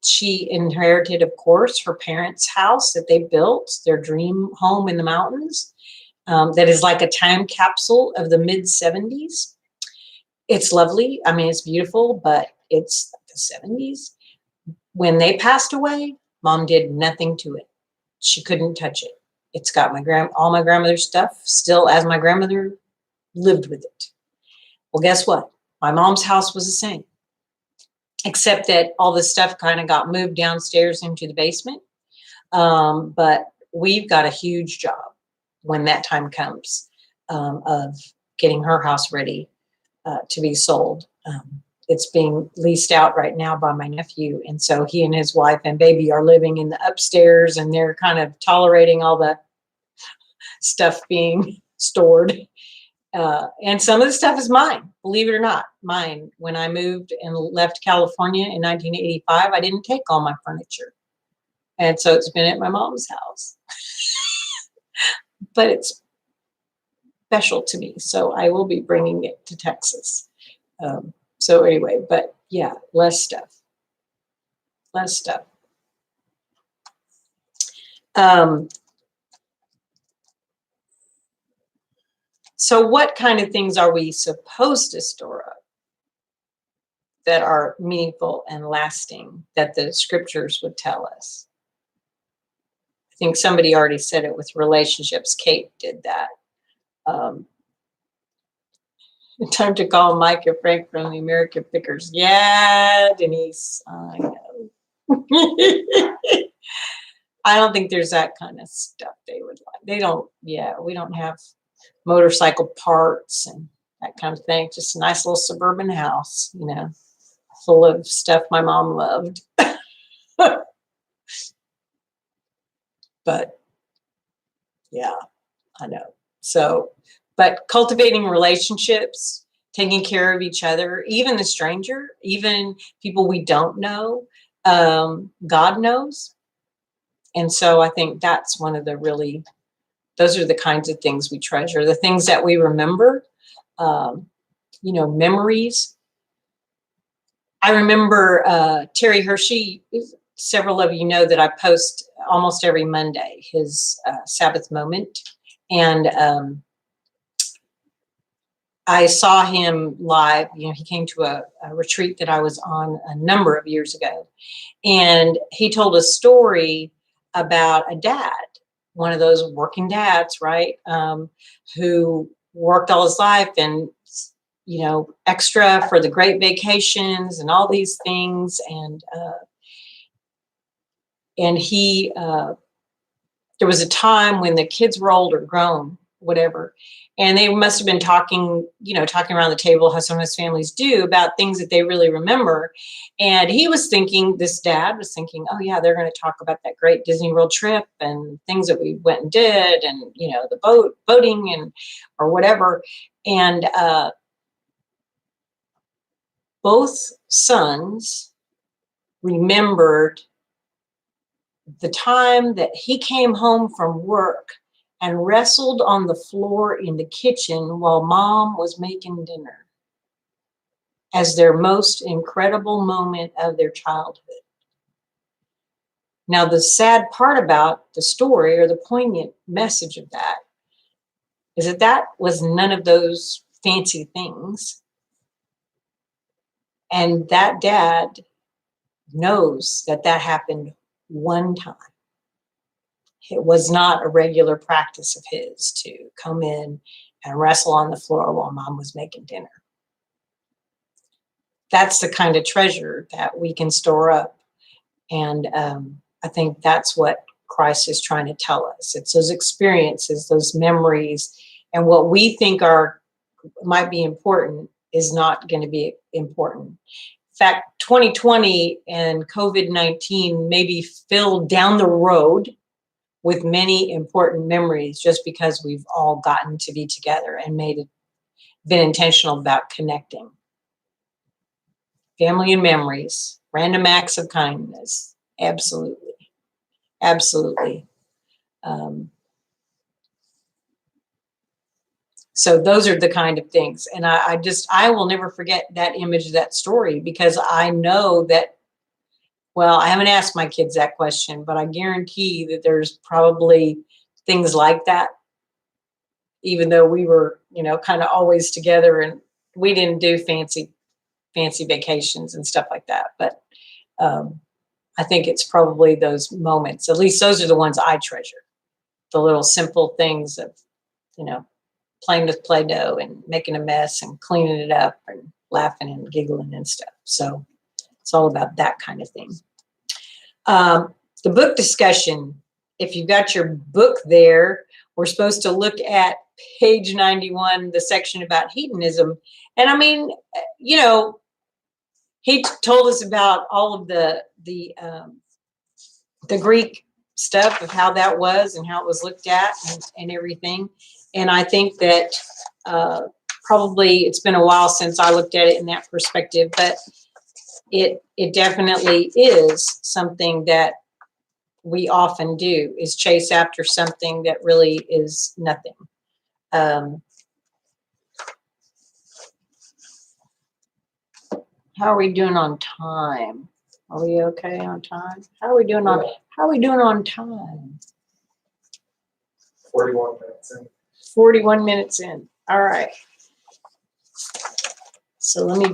She inherited, of course, her parents' house that they built, their dream home in the mountains, that is like a time capsule of the mid-70s. It's lovely. I mean, it's beautiful, but it's the 70s. When they passed away, Mom did nothing to it. She couldn't touch it. It's got all my grandmother's stuff still as my grandmother lived with it. Well, guess what? My mom's house was the same. except that all the stuff kind of got moved downstairs into the basement. But we've got a huge job when that time comes, of getting her house ready to be sold. It's being leased out right now by my nephew. And so he and his wife and baby are living in the upstairs, and they're kind of tolerating all the stuff being stored. And some of the stuff is mine, believe it or not, mine. When I moved and left California in 1985, I didn't take all my furniture. And so it's been at my mom's house. But it's special to me, so I will be bringing it to Texas. So anyway, but yeah, less stuff. So what kind of things are we supposed to store up that are meaningful and lasting, that the scriptures would tell us? I think somebody already said it with relationships. Kate did that. Time to call Mike and Frank from the American Pickers. Yeah, Denise, I know. I don't think there's that kind of stuff they would like. They don't, yeah, we don't have motorcycle parts and that kind of thing. Just a nice little suburban house, full of stuff my mom loved. But yeah, I know. So, but cultivating relationships, taking care of each other, even the stranger, even people we don't know, God knows. And so I think that's one of the really, those are the kinds of things we treasure, the things that we remember, memories. I remember Terry Hershey, several of you know that I post almost every Monday his Sabbath moment. And I saw him live. He came to a retreat that I was on a number of years ago. And he told a story about a dad, one of those working dads, right? Who worked all his life and, extra for the great vacations and all these things. And he, there was a time when the kids were old or grown, whatever, and they must have been talking around the table, how sometimes families do, about things that they really remember. And he was thinking, this dad was thinking, oh yeah, they're going to talk about that great Disney World trip and things that we went and did, and the boating and or whatever. And both sons remembered the time that he came home from work and wrestled on the floor in the kitchen while mom was making dinner as their most incredible moment of their childhood. Now, the sad part about the story, or the poignant message of that, is that was none of those fancy things. And that dad knows that happened one time. It was not a regular practice of his to come in and wrestle on the floor while mom was making dinner. That's the kind of treasure that we can store up. And I think that's what Christ is trying to tell us. It's those experiences, those memories, and what we think might be important is not going to be important. In fact, 2020 and COVID-19 maybe filled down the road with many important memories, just because we've all gotten to be together and been intentional about connecting. Family and memories, random acts of kindness, absolutely. So those are the kind of things. And I will never forget that image of that story, because I know that, well, I haven't asked my kids that question, but I guarantee that there's probably things like that, even though we were, kind of always together, and we didn't do fancy vacations and stuff like that. But I think it's probably those moments, at least those are the ones I treasure, the little simple things of, playing with Play-Doh and making a mess and cleaning it up and laughing and giggling and stuff. So It's all about that kind of thing. The book discussion, if you've got your book there, we're supposed to look at page 91, the section about hedonism. And I mean, you know, he told us about all of the Greek stuff of how that was and how it was looked at and everything. And I think that probably it's been a while since I looked at it in that perspective, but it definitely is something that we often do, is chase after something that really is nothing. How are we doing on time? Are we okay on time? How are we doing on time? 41 minutes in. 41 minutes in. All right. So let me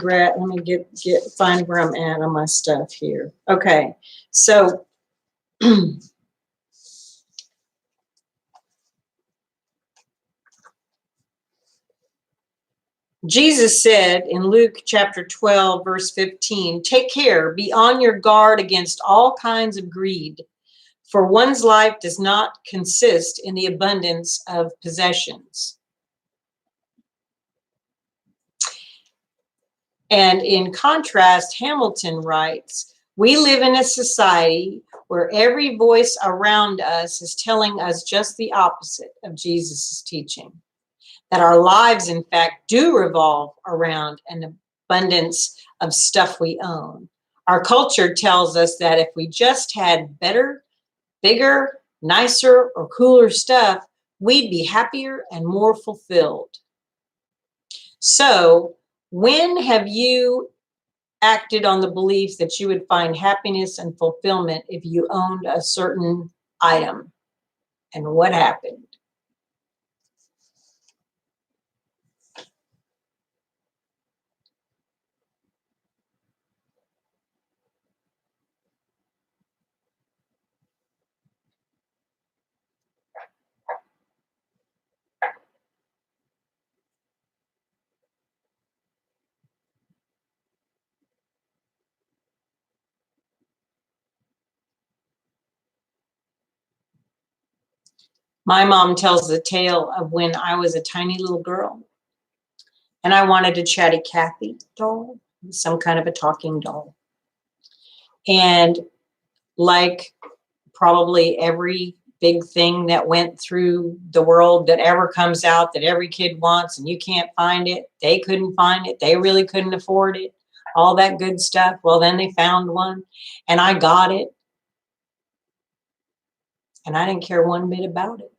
find where I'm at on my stuff here. Okay. So Jesus said in Luke chapter 12, verse 15, "Take care, be on your guard against all kinds of greed, for one's life does not consist in the abundance of possessions." And in contrast, Hamilton writes, "We live in a society where every voice around us is telling us just the opposite of Jesus' teaching. That our lives, in fact, do revolve around an abundance of stuff we own. Our culture tells us that if we just had better, bigger, nicer, or cooler stuff, we'd be happier and more fulfilled." So, when have you acted on the belief that you would find happiness and fulfillment if you owned a certain item? And what happened? My mom tells the tale of when I was a tiny little girl and I wanted a Chatty Cathy doll, some kind of a talking doll. And like probably every big thing that went through the world that ever comes out that every kid wants and you can't find it, they couldn't find it, they really couldn't afford it, all that good stuff. Well, then they found one and I got it. And I didn't care one bit about it.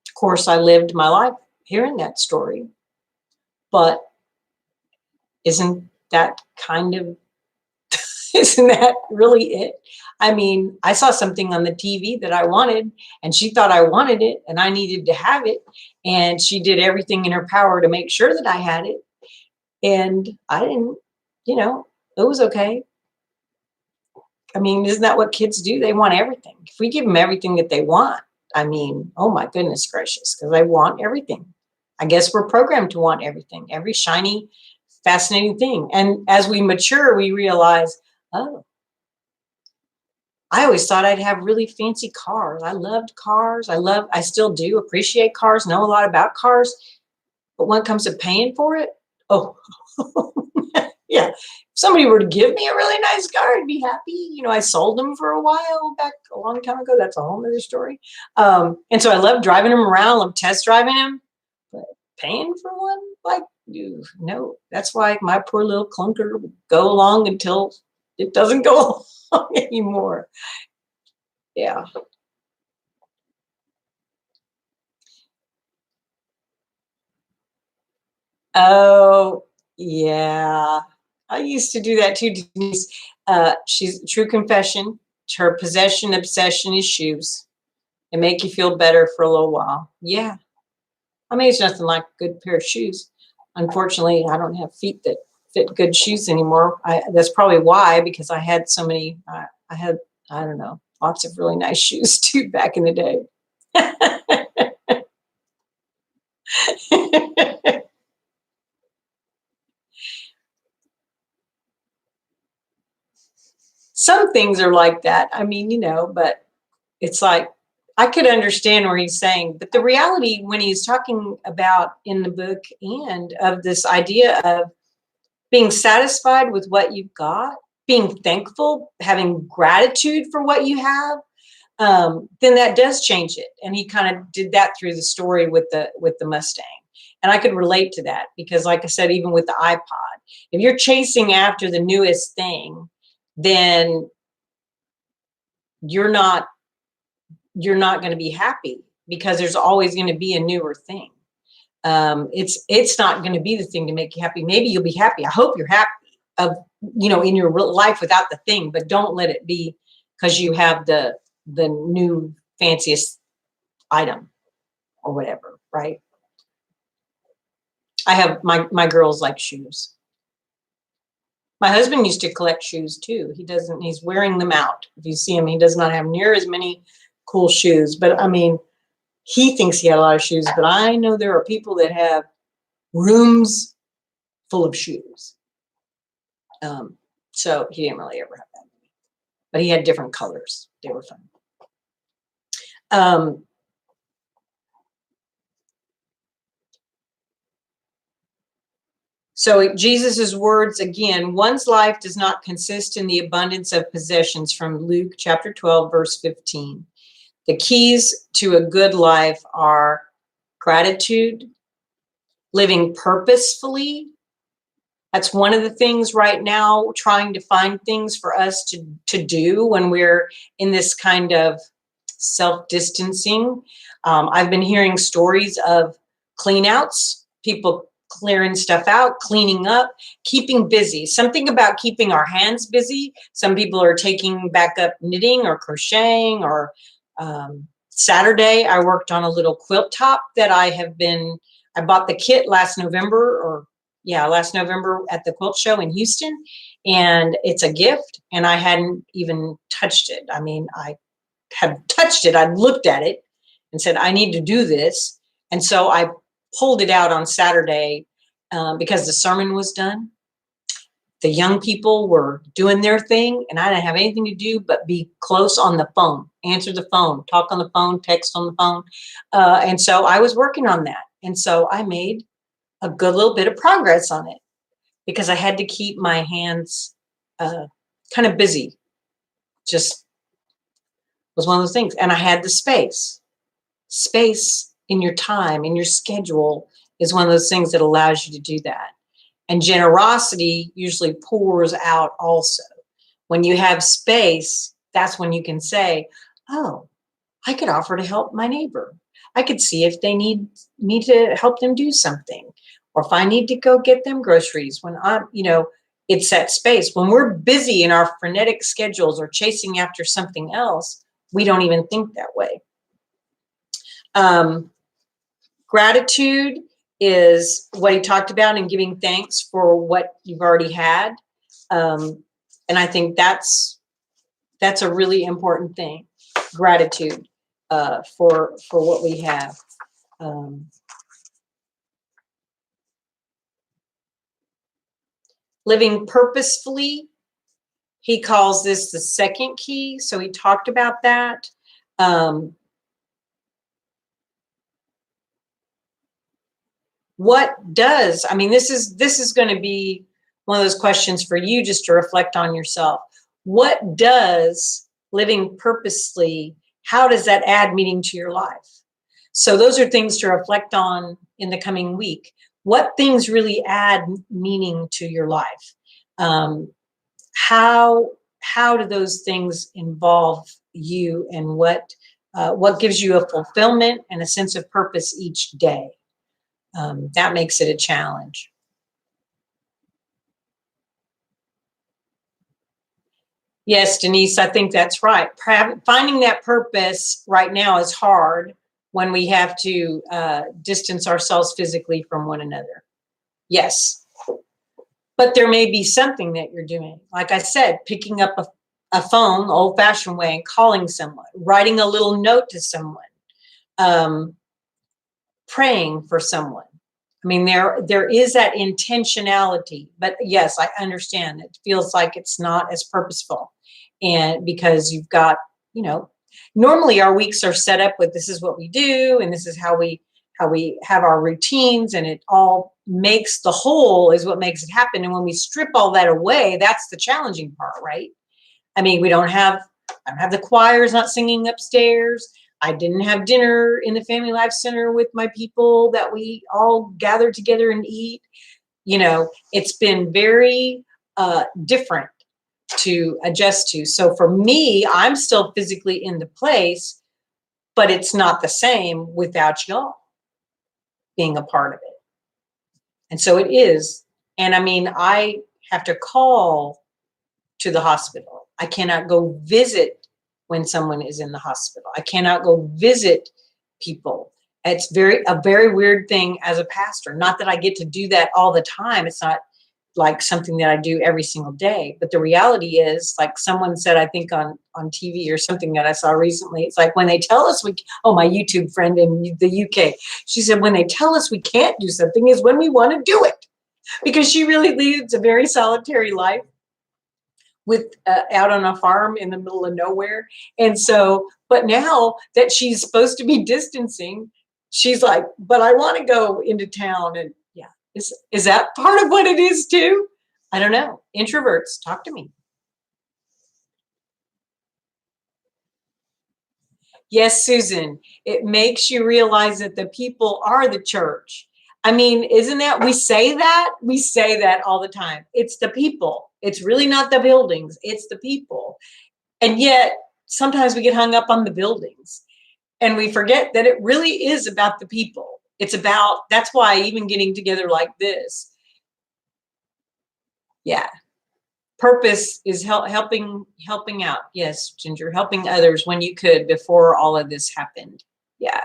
Of course, I lived my life hearing that story, but isn't that really it? I mean, I saw something on the TV that I wanted and she thought I wanted it and I needed to have it. And she did everything in her power to make sure that I had it. And I didn't, it was okay. I mean, isn't that what kids do? They want everything. If we give them everything that they want, I mean, oh my goodness gracious, because they want everything. I guess we're programmed to want everything, every shiny, fascinating thing. And as we mature, we realize, oh, I always thought I'd have really fancy cars. I loved cars. I still do appreciate cars, know a lot about cars. But when it comes to paying for it, oh, yeah. If somebody were to give me a really nice car, I'd be happy. I sold them for a while back a long time ago. That's a whole other story. And so I love driving them around, love test driving them. But paying for one, like, no. That's why my poor little clunker will go along until it doesn't go along anymore. Yeah. Oh, yeah. I used to do that too, Denise. She's true confession. Her possession obsession is shoes. They make you feel better for a little while. Yeah. I mean, it's nothing like a good pair of shoes. Unfortunately, I don't have feet that fit good shoes anymore. That's probably why, because I had so many, I don't know, lots of really nice shoes too back in the day. some things are like that. I mean, but it's like, I could understand where he's saying, but the reality when he's talking about in the book and of this idea of being satisfied with what you've got, being thankful, having gratitude for what you have, then that does change it. And he kind of did that through the story with the Mustang. And I could relate to that because, like I said, even with the iPod, if you're chasing after the newest thing, then you're not going to be happy because there's always going to be a newer thing. It's not going to be the thing to make you happy. Maybe you'll be happy. I hope you're happy in your real life without the thing, but don't let it be because you have the new fanciest item or whatever, right? I have my girls like shoes. My husband used to collect shoes too. He's wearing them out. If you see him, he does not have near as many cool shoes, but I mean, he thinks he had a lot of shoes, but I know there are people that have rooms full of shoes. So he didn't really ever have that, but he had different colors. They were fun. So Jesus's words again, one's life does not consist in the abundance of possessions, from Luke chapter 12, verse 15. The keys to a good life are gratitude, living purposefully. That's one of the things right now, trying to find things for us to do when we're in this kind of self-distancing. I've been hearing stories of clean-outs, people clearing stuff out, cleaning up, keeping busy. Something about keeping our hands busy. Some people are taking back up knitting or crocheting, or Saturday I worked on a little quilt top that I bought the kit last November at the quilt show in Houston, and it's a gift, and I hadn't even touched it. I mean, I had touched it. I looked at it and said, I need to do this. And so I pulled it out on Saturday because the sermon was done. The young people were doing their thing, and I didn't have anything to do but be close on the phone, answer the phone, talk on the phone, text on the phone. And so I was working on that. And so I made a good little bit of progress on it because I had to keep my hands kind of busy. Just was one of those things. And I had the space. Space in your time, in your schedule, is one of those things that allows you to do that. And generosity usually pours out also. When you have space, that's when you can say, oh, I could offer to help my neighbor. I could see if they need me to help them do something, or if I need to go get them groceries. When it's that space. When we're busy in our frenetic schedules or chasing after something else, we don't even think that way. Gratitude is what he talked about, and giving thanks for what you've already had. And I think that's a really important thing. Gratitude for what we have. Living purposefully, he calls this the second key. So he talked about that. This is going to be one of those questions for you just to reflect on yourself. What does living purposely, how does that add meaning to your life? So those are things to reflect on in the coming week. What things really add meaning to your life? How do those things involve you, and what gives you a fulfillment and a sense of purpose each day? That makes it a challenge. Yes, Denise, I think that's right. Finding that purpose right now is hard when we have to distance ourselves physically from one another. Yes. But there may be something that you're doing. Like I said, picking up a phone, old-fashioned way, and calling someone, writing a little note to someone, praying for someone. I mean, there is that intentionality, but yes, I understand. It feels like it's not as purposeful. And because you've got, you know, normally our weeks are set up with this is what we do and this is how we have our routines, and it all makes the whole is what makes it happen. And when we strip all that away, that's the challenging part, right? I mean, I don't have the choirs not singing upstairs. I didn't have dinner in the Family Life Center with my people that we all gather together and eat. You know, it's been very different to adjust to. So for me, I'm still physically in the place, but it's not the same without y'all being a part of it. And so it is. And I mean, I have to call to the hospital. I cannot go visit when someone is in the hospital. I cannot go visit people. It's a very weird thing as a pastor. Not that I get to do that all the time. It's not like something that I do every single day. But the reality is, like someone said, I think on TV or something that I saw recently, it's like when they tell us my YouTube friend in the UK, she said, when they tell us we can't do something is when we want to do it. Because she really leads a very solitary life with out on a farm in the middle of nowhere. And so, but now that she's supposed to be distancing, she's like, but I want to go into town. And yeah, is that part of what it is too? I don't know. Introverts, talk to me. Yes, Susan, it makes you realize that the people are the church. I mean, isn't that, we say that all the time. It's the people. It's really not the buildings. It's the people. And yet sometimes we get hung up on the buildings and we forget that it really is about the people. It's about, that's why even getting together like this. Yeah. Purpose is helping out. Yes, Ginger, helping others when you could before all of this happened. Yeah.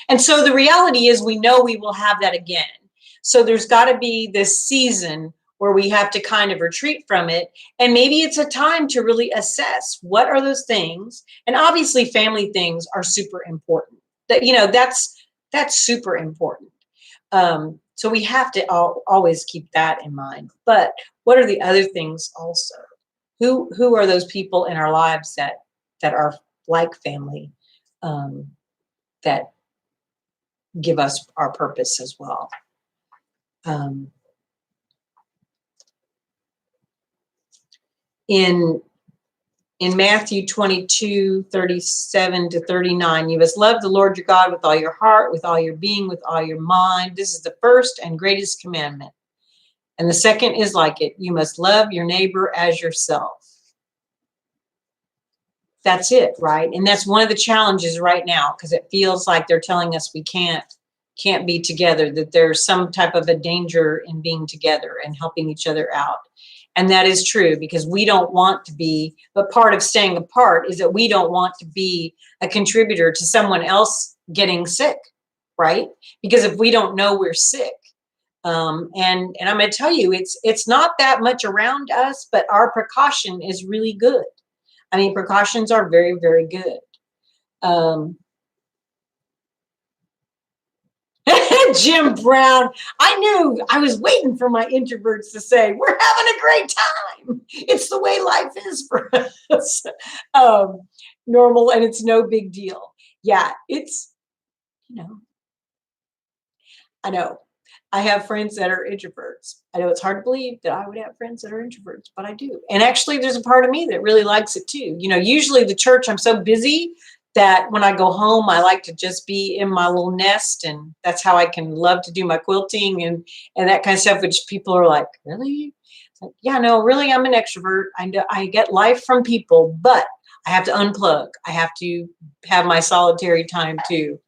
And so the reality is we know we will have that again. So there's got to be this season where we have to kind of retreat from it. And maybe it's a time to really assess what are those things. And obviously family things are super important. That, you know, that's super important. So we have to always keep that in mind. But what are the other things also? Who are those people in our lives that are like family, that give us our purpose as well? In Matthew 22:37-39, you must love the Lord your God with all your heart, with all your being, with all your mind. This is the first and greatest commandment. And the second is like it. You must love your neighbor as yourself. That's it, right? And that's one of the challenges right now, because it feels like they're telling us we can't be together, that there's some type of a danger in being together and helping each other out. And that is true, because we don't want to be, but part of staying apart is that we don't want to be a contributor to someone else getting sick, right? Because if we don't know we're sick, and I'm going to tell you, it's not that much around us, but our precaution is really good. I mean, precautions are very, very good. Jim Brown, I was waiting for my introverts to say, we're having a great time. It's the way life is for us. Normal, and it's no big deal. Yeah, it's, I know. I have friends that are introverts. I know it's hard to believe that I would have friends that are introverts, but I do. And actually, there's a part of me that really likes it too. Usually the church, I'm so busy that when I go home, I like to just be in my little nest, and that's how I can love to do my quilting and that kind of stuff, which people are like, really? Like, yeah, no, really, I'm an extrovert. I get life from people, but I have to unplug. I have to have my solitary time too.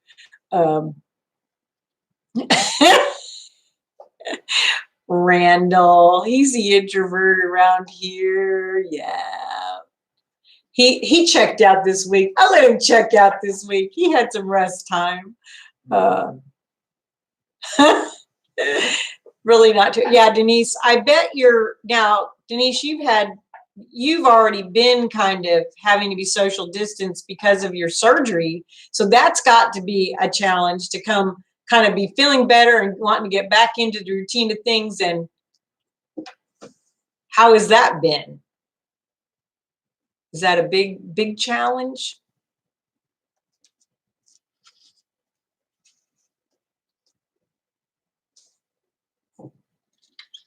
Randall, he's the introvert around here. Yeah. He checked out this week. I let him check out this week. He had some rest time. Really not too. Yeah, Denise, I bet Denise, you've already been kind of having to be social distance because of your surgery. So that's got to be a challenge to come kind of be feeling better and wanting to get back into the routine of things. And how has that been? Is that a big challenge?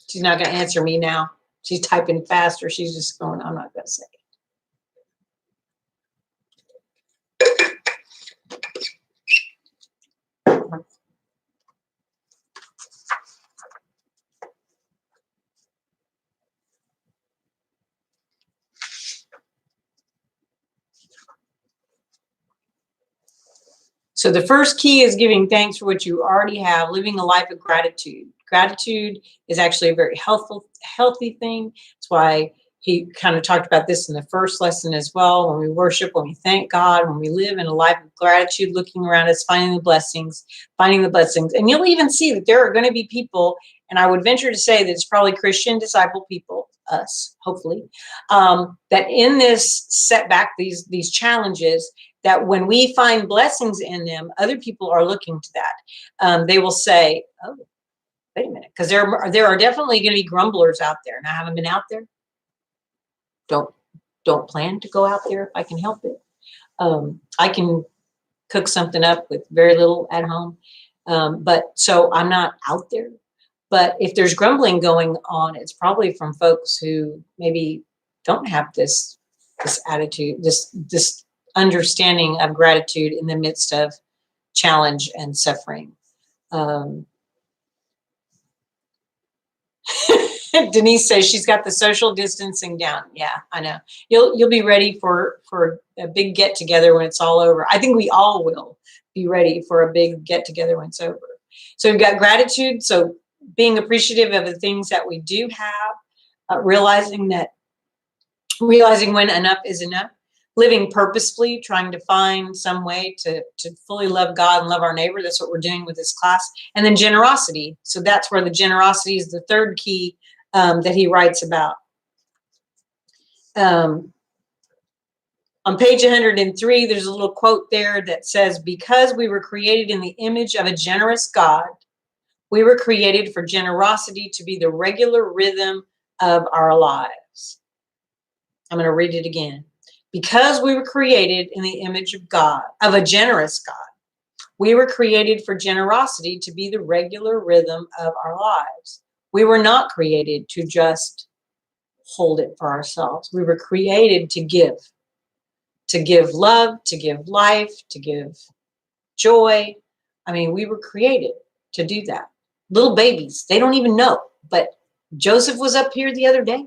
She's not going to answer me now. She's typing faster. She's just going, I'm not going to say. So the first key is giving thanks for what you already have, living a life of gratitude. Gratitude is actually a very healthy thing. That's why he kind of talked about this in the first lesson as well. When we worship, when we thank God, when we live in a life of gratitude, looking around us, finding the blessings. And you'll even see that there are going to be people, and I would venture to say that it's probably Christian disciple people, us, hopefully, that in this setback, these challenges, that when we find blessings in them, other people are looking to that. They will say, oh, wait a minute, because there are definitely going to be grumblers out there. And I haven't been out there. Don't plan to go out there if I can help it. I can cook something up with very little at home. But so I'm not out there. But if there's grumbling going on, it's probably from folks who maybe don't have this attitude, this understanding of gratitude in the midst of challenge and suffering. Denise says she's got the social distancing down. Yeah, I know. You'll be ready for a big get together when it's all over. I think we all will be ready for a big get together when it's over. So we've got gratitude. So being appreciative of the things that we do have, realizing when enough is enough, living purposefully, trying to find some way to fully love God and love our neighbor. That's what we're doing with this class. And then generosity. So that's where the generosity is the third key that he writes about. On page 103, there's a little quote there that says, because we were created in the image of a generous God, we were created for generosity to be the regular rhythm of our lives. I'm going to read it again. Because we were created in the image of God, of a generous God, we were created for generosity to be the regular rhythm of our lives. We were not created to just hold it for ourselves. We were created to give love, to give life, to give joy. I mean, we were created to do that. Little babies, they don't even know. But Joseph was up here the other day,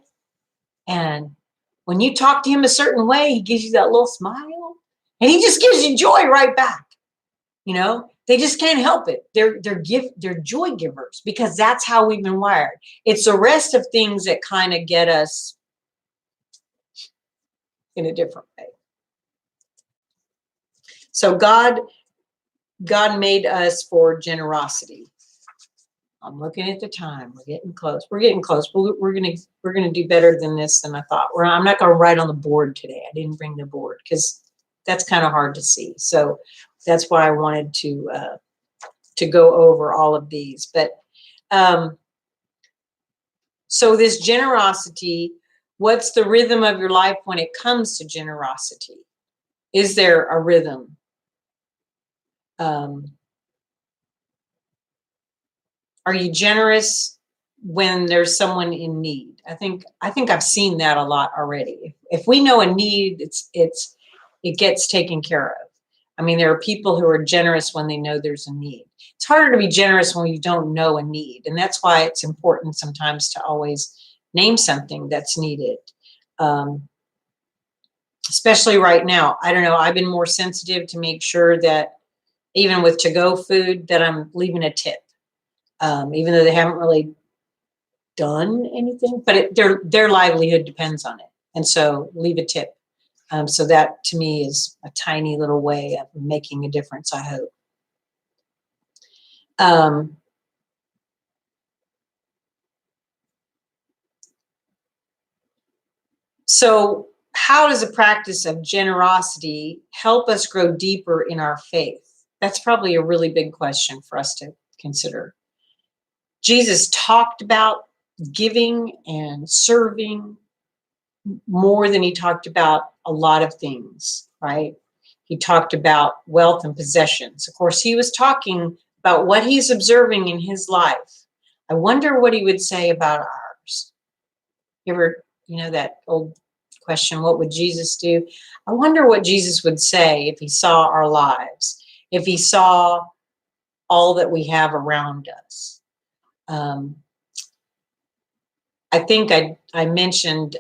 and when you talk to him a certain way, he gives you that little smile, and he just gives you joy right back. You know, they just can't help it. They're joy givers, because that's how we've been wired. It's the rest of things that kind of get us in a different way. So God made us for generosity. I'm looking at the time. We're getting close. We're gonna do better than this than I thought. I'm not gonna write on the board today. I didn't bring the board because that's kind of hard to see. So that's why I wanted to go over all of these. But so this generosity, what's the rhythm of your life when it comes to generosity? Is there a rhythm? Are you generous when there's someone in need? I think I've seen that a lot already. If we know a need, it gets taken care of. I mean, there are people who are generous when they know there's a need. It's harder to be generous when you don't know a need. And that's why it's important sometimes to always name something that's needed. Especially right now. I don't know, I've been more sensitive to make sure that even with to-go food that I'm leaving a tip. Even though they haven't really done anything, but their livelihood depends on it. And so leave a tip. So that to me is a tiny little way of making a difference, I hope. So how does a practice of generosity help us grow deeper in our faith? That's probably a really big question for us to consider. Jesus talked about giving and serving more than he talked about a lot of things, right? He talked about wealth and possessions. Of course, he was talking about what he's observing in his life. I wonder what he would say about ours. You ever, that old question, what would Jesus do? I wonder what Jesus would say if he saw our lives, if he saw all that we have around us. I think I mentioned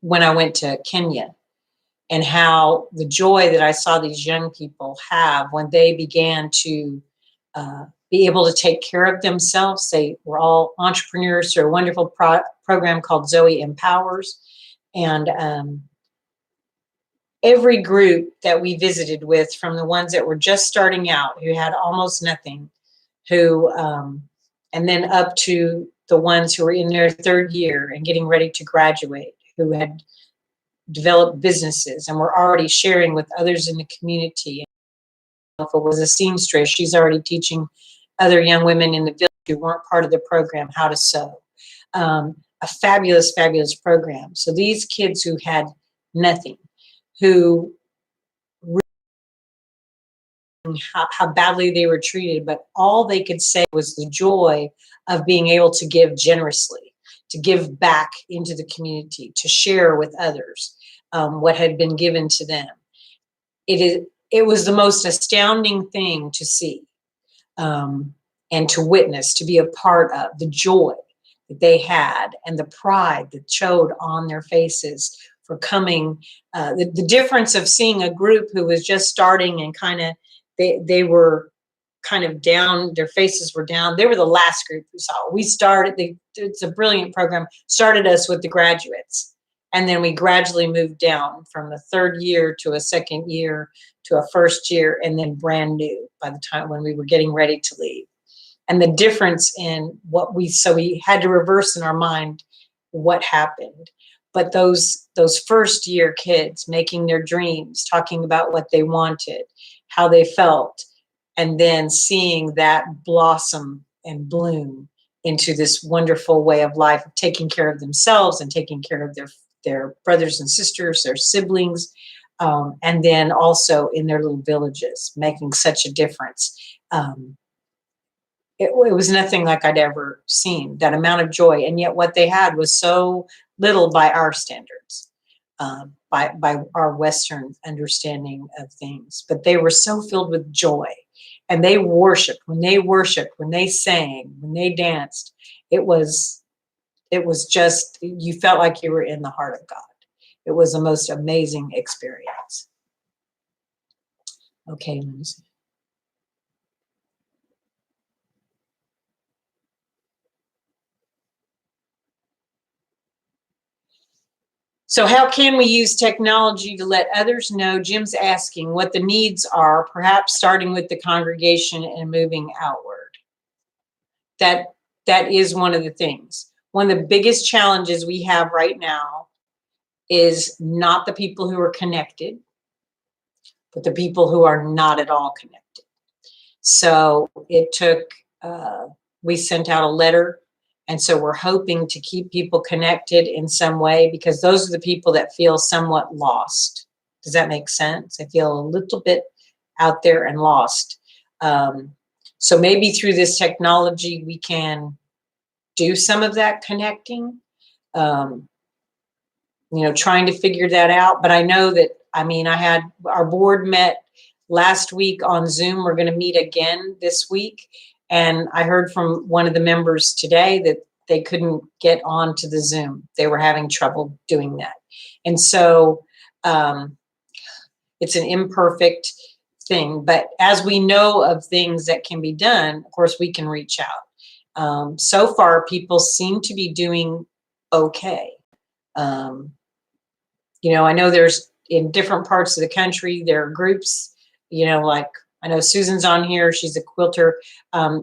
when I went to Kenya and how the joy that I saw these young people have when they began to be able to take care of themselves. They were all entrepreneurs through a wonderful program called Zoe Empowers. And every group that we visited with, from the ones that were just starting out, who had almost nothing, who, and then up to the ones who were in their third year and getting ready to graduate, who had developed businesses and were already sharing with others in the community. If it was a seamstress, she's already teaching other young women in the village who weren't part of the program how to sew. A fabulous, fabulous program. So these kids who had nothing, who how badly they were treated, but all they could say was the joy of being able to give generously, to give back into the community, to share with others what had been given to them. It was the most astounding thing to see and to witness, to be a part of, the joy that they had and the pride that showed on their faces for coming. The difference of seeing a group who was just starting and kind of, they were kind of down, their faces were down. They were the last group we saw. We started, it's a brilliant program, started us with the graduates. And then we gradually moved down from the third year to a second year to a first year, and then brand new by the time when we were getting ready to leave. And the difference in so we had to reverse in our mind what happened. But those first year kids making their dreams, talking about what they wanted, how they felt, and then seeing that blossom and bloom into this wonderful way of life, of taking care of themselves and taking care of their brothers and sisters, their siblings, and then also in their little villages, making such a difference. It was nothing like I'd ever seen, that amount of joy. And yet what they had was so little by our standards, by our Western understanding of things. But they were so filled with joy. And they worshiped, when they sang, when they danced. It was just, you felt like you were in the heart of God. It was the most amazing experience. Okay, let me see. So how can we use technology to let others know? Jim's asking what the needs are, perhaps starting with the congregation and moving outward. That is one of the things. One of the biggest challenges we have right now is not the people who are connected, but the people who are not at all connected. So it took, we sent out a letter. And so we're hoping to keep people connected in some way, because those are the people that feel somewhat lost. Does that make sense? They feel a little bit out there and lost. So maybe through this technology, we can do some of that connecting, trying to figure that out. But I know that, our board met last week on Zoom. We're going to meet again this week. And I heard from one of the members today that they couldn't get on to the Zoom. They were having trouble doing that. And so it's an imperfect thing. But as we know of things that can be done, of course, we can reach out. So far, people seem to be doing okay. I know there's, in different parts of the country, there are groups, like I know Susan's on here, she's a quilter.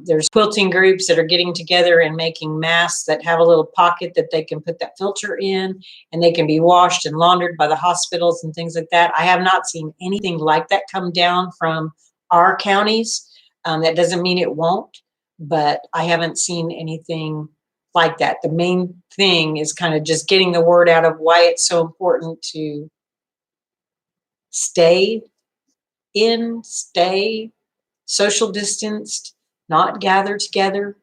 There's quilting groups that are getting together and making masks that have a little pocket that they can put that filter in, and they can be washed and laundered by the hospitals and things like that. I have not seen anything like that come down from our counties. That doesn't mean it won't, but I haven't seen anything like that. The main thing is kind of just getting the word out of why it's so important to stay social distanced, not gather together.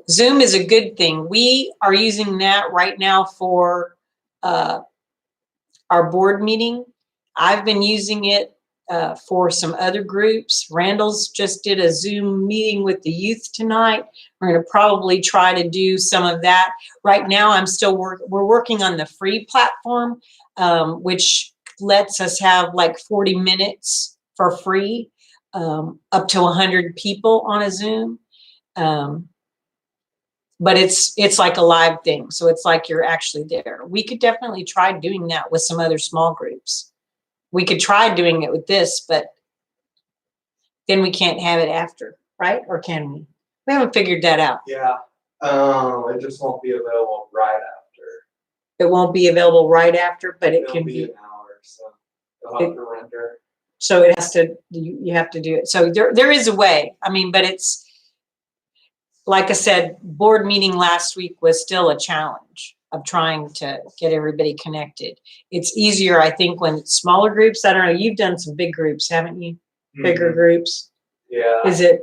Zoom is a good thing. We are using that right now for our board meeting. I've been using it for some other groups. Randall's just did a Zoom meeting with the youth tonight. We're going to probably try to do some of that. Right now, we're working on the free platform, which lets us have like 40 minutes for free, up to 100 people on a Zoom. But it's like a live thing. So it's like you're actually there. We could definitely try doing that with some other small groups. We could try doing it with this, but then we can't have it after, right? Or can we? We haven't figured that out. Yeah. It just won't be available right after. It won't be available right after, but it It'll can be be. an hour, so you'll have to render. So it has to, you have to do it. So there is a way. I mean, but it's, like I said, board meeting last week was still a challenge of trying to get everybody connected. It's easier, I think, when it's smaller groups. I don't know, you've done some big groups, haven't you? Bigger groups. Yeah. Is it?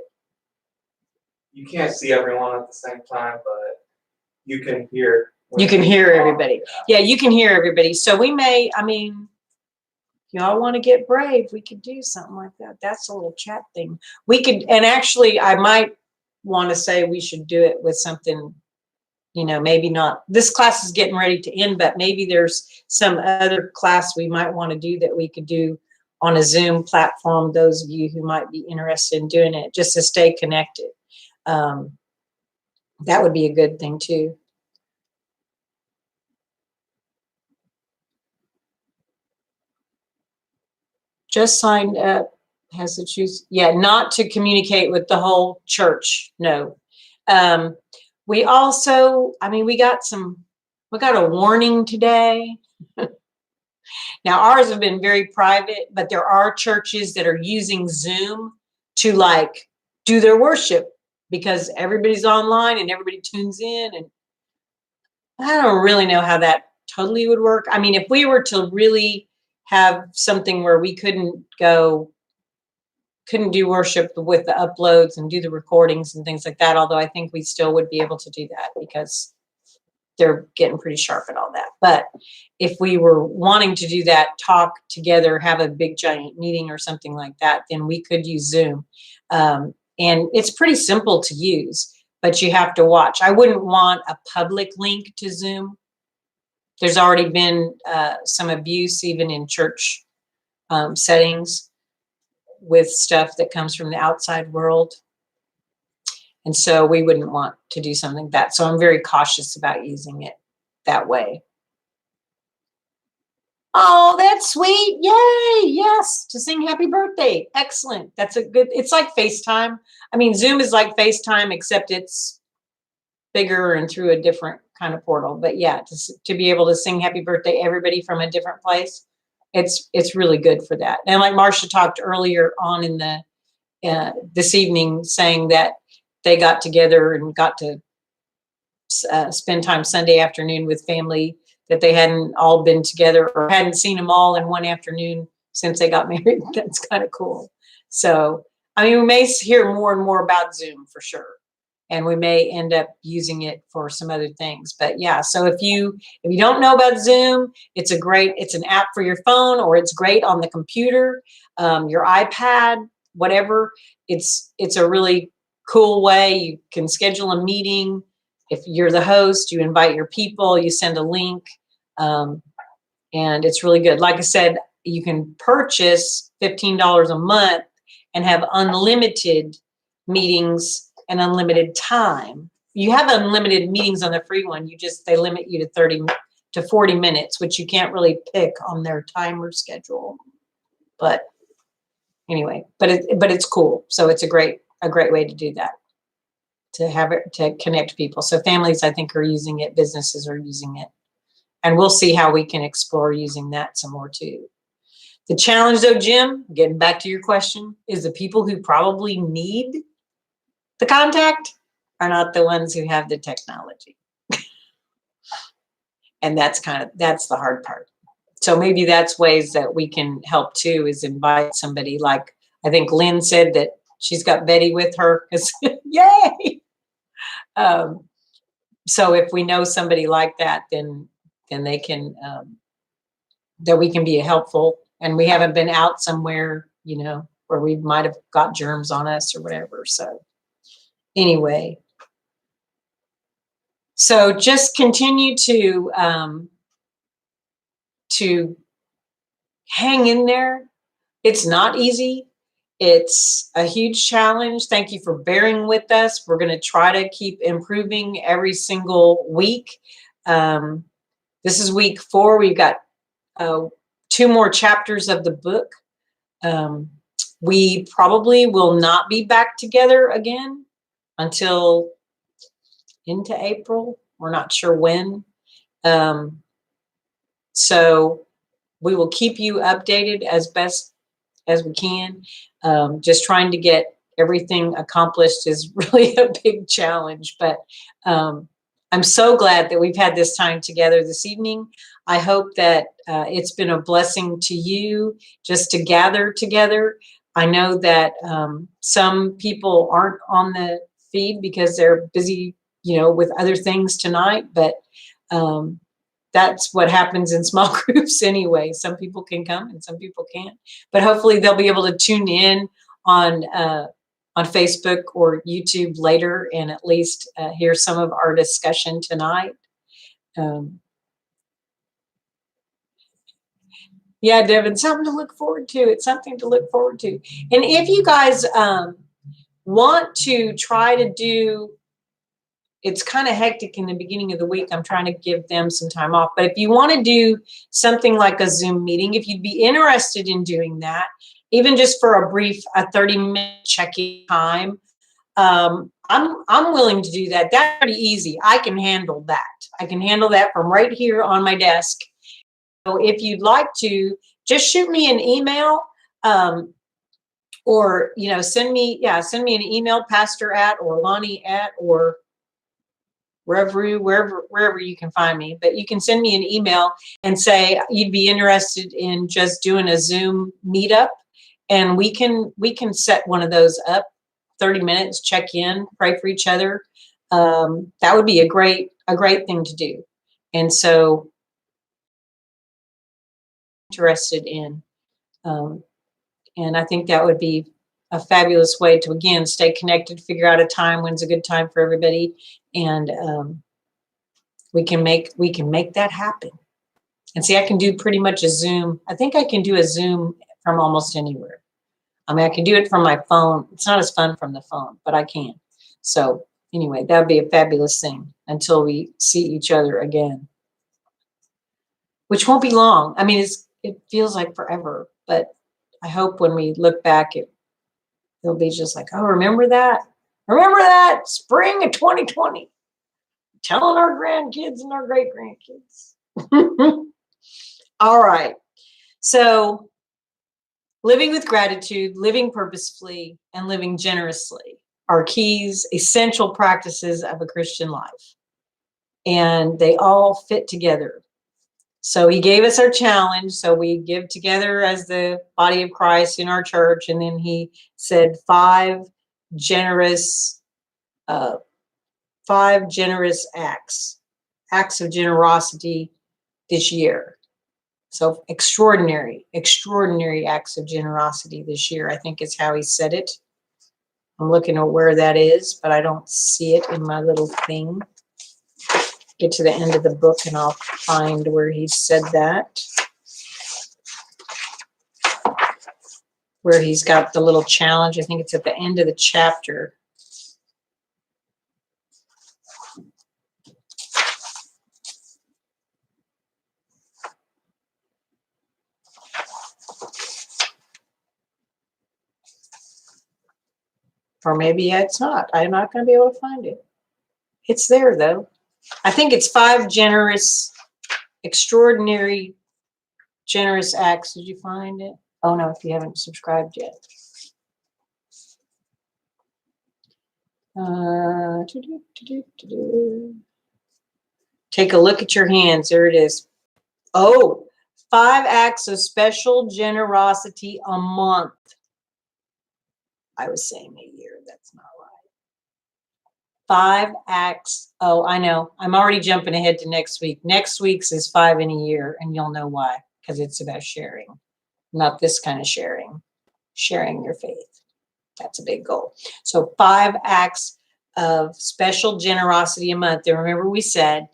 You can't see everyone at the same time, but you can hear. You can hear everybody. Yeah, you can hear everybody. So we may, I mean, y'all want to get brave, we could do something like that. That's a little chat thing. We could, and actually I might want to say we should do it with something, you know, maybe not, this class is getting ready to end, but maybe there's some other class we might want to do that we could do on a Zoom platform, those of you who might be interested in doing it, just to stay connected. That would be a good thing too. Just signed up, has to choose, yeah, not to communicate with the whole church, no. We also, I mean, we got a warning today. Now ours have been very private, but there are churches that are using Zoom to like do their worship because everybody's online and everybody tunes in, and I don't really know how that totally would work. I mean, if we were to really have something where we couldn't do worship with the uploads and do the recordings and things like that, although I think we still would be able to do that because they're getting pretty sharp at all that. But if we were wanting to do that, talk together, have a big giant meeting or something like that, then we could use Zoom. And it's pretty simple to use, but you have to watch. I wouldn't want a public link to Zoom. There's already been some abuse even in church settings with stuff that comes from the outside world. And so we wouldn't want to do something like that. So I'm very cautious about using it that way. Oh, that's sweet. Yay. Yes. To sing happy birthday. Excellent. That's a good, it's like FaceTime. I mean, Zoom is like FaceTime, except it's bigger and through a different kind of portal. But yeah, to be able to sing happy birthday, everybody from a different place, it's really good for that. And like Marcia talked earlier on in the this evening, saying that they got together and got to spend time Sunday afternoon with family that they hadn't all been together or hadn't seen them all in one afternoon since they got married. That's kind of cool. So, I mean, we may hear more and more about Zoom for sure. And we may end up using it for some other things. But yeah, so if you don't know about Zoom, it's an app for your phone, or it's great on the computer, your iPad, whatever. It's a really cool way. You can schedule a meeting. If you're the host, you invite your people, you send a link, and it's really good. Like I said, you can purchase $15 a month and have unlimited meetings and unlimited time. You have unlimited meetings on the free one. They limit you to 30 to 40 minutes, which you can't really pick on their timer schedule. But anyway, but it's cool. So it's a great way to do that, to have it, to connect people. So families, I think, are using it. Businesses are using it. And we'll see how we can explore using that some more too. The challenge though, Jim, getting back to your question, is the people who probably need the contact are not the ones who have the technology. And that's the hard part. So maybe that's ways that we can help too, is invite somebody like, I think Lynn said that she's got Betty with her, because yay. So if we know somebody like that, then they can, that we can be helpful, and we haven't been out somewhere, where we might have got germs on us or whatever. So anyway, so just continue to hang in there. It's not easy. It's a huge challenge. Thank you for bearing with us. We're going to try to keep improving every single week. This is week 4. We've got 2 more chapters of the book. We probably will not be back together again until into April. We're not sure when. So we will keep you updated as best as we can. Just trying to get everything accomplished is really a big challenge, but I'm so glad that we've had this time together this evening. I hope that it's been a blessing to you just to gather together. I know that some people aren't on the feed because they're busy, with other things tonight, but that's what happens in small groups anyway. Some people can come and some people can't, but hopefully they'll be able to tune in on Facebook or YouTube later and at least hear some of our discussion tonight. Yeah, Devin, something to look forward to. It's something to look forward to. And if you guys want to try to do, it's kind of hectic in the beginning of the week. I'm trying to give them some time off. But if you want to do something like a Zoom meeting, if you'd be interested in doing that, even just for a brief 30-minute check-in time, I'm willing to do that. That's pretty easy. I can handle that. I can handle that from right here on my desk. So if you'd like to, just shoot me an email, or send me an email, pastor @ or Lani @ or wherever you can find me. But you can send me an email and say you'd be interested in just doing a Zoom meetup, and we can set one of those up. 30 minutes, check in, pray for each other. That would be a great thing to do. And so interested in, and I think that would be a fabulous way to, again, stay connected, figure out a time when's a good time for everybody, and we can make that happen. And see, I can do pretty much a Zoom. I think I can do a Zoom from almost anywhere. I mean, I can do it from my phone. It's not as fun from the phone, but I can. So anyway, that would be a fabulous thing until we see each other again, which won't be long. I mean, it feels like forever, but I hope when we look back, it'll be just like, oh, remember that? Remember that spring of 2020? Telling our grandkids and our great grandkids. All right. So living with gratitude, living purposefully, and living generously are keys, essential practices of a Christian life. And they all fit together. So he gave us our challenge. So we give together as the body of Christ in our church. And then he said 5 generous acts of generosity this year. So extraordinary acts of generosity this year, I think is how he said it. I'm looking at where that is, but I don't see it in my little thing. Get to the end of the book and I'll find where he said that. Where he's got the little challenge. I think it's at the end of the chapter. Or maybe it's not. I'm not going to be able to find it. It's there, though. I think it's 5 generous, extraordinary Generous acts. Did you find it? Oh no, if you haven't subscribed yet. Take a look at your hands. There it is. Oh, 5 acts of special generosity a month. I was saying a year. That's not right. 5 acts. Oh, I know. I'm already jumping ahead to next week. Next week's is 5 in a year, and you'll know why. Because it's about sharing. Not this kind of sharing. Sharing your faith. That's a big goal. So 5 acts of special generosity a month. And remember we said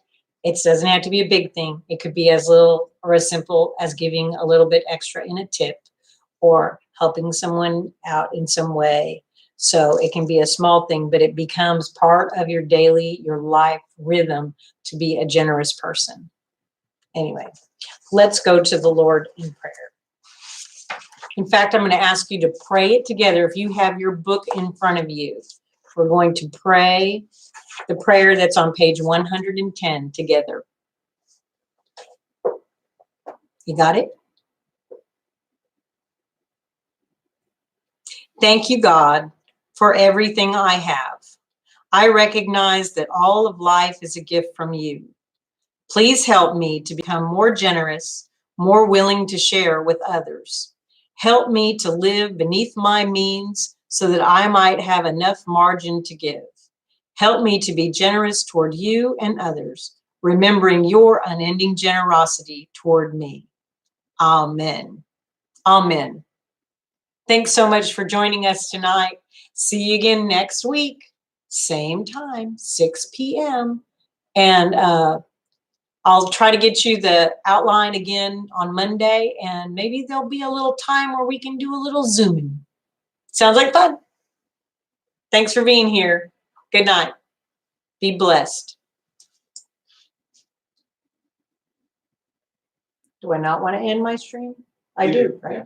it doesn't have to be a big thing. It could be as little or as simple as giving a little bit extra in a tip or helping someone out in some way. So it can be a small thing, but it becomes part of your daily, your life rhythm to be a generous person. Anyway, let's go to the Lord in prayer. In fact, I'm going to ask you to pray it together. If you have your book in front of you, we're going to pray the prayer that's on page 110 together. You got it? Thank you, God, for everything I have. I recognize that all of life is a gift from you. Please help me to become more generous, more willing to share with others. Help me to live beneath my means so that I might have enough margin to give. Help me to be generous toward you and others, remembering your unending generosity toward me. Amen. Amen. Thanks so much for joining us tonight. See you again next week, same time, 6 p.m. And I'll try to get you the outline again on Monday, and maybe there'll be a little time where we can do a little Zooming. Sounds like fun. Thanks for being here. Good night. Be blessed. Do I not want to end my stream? I do, right?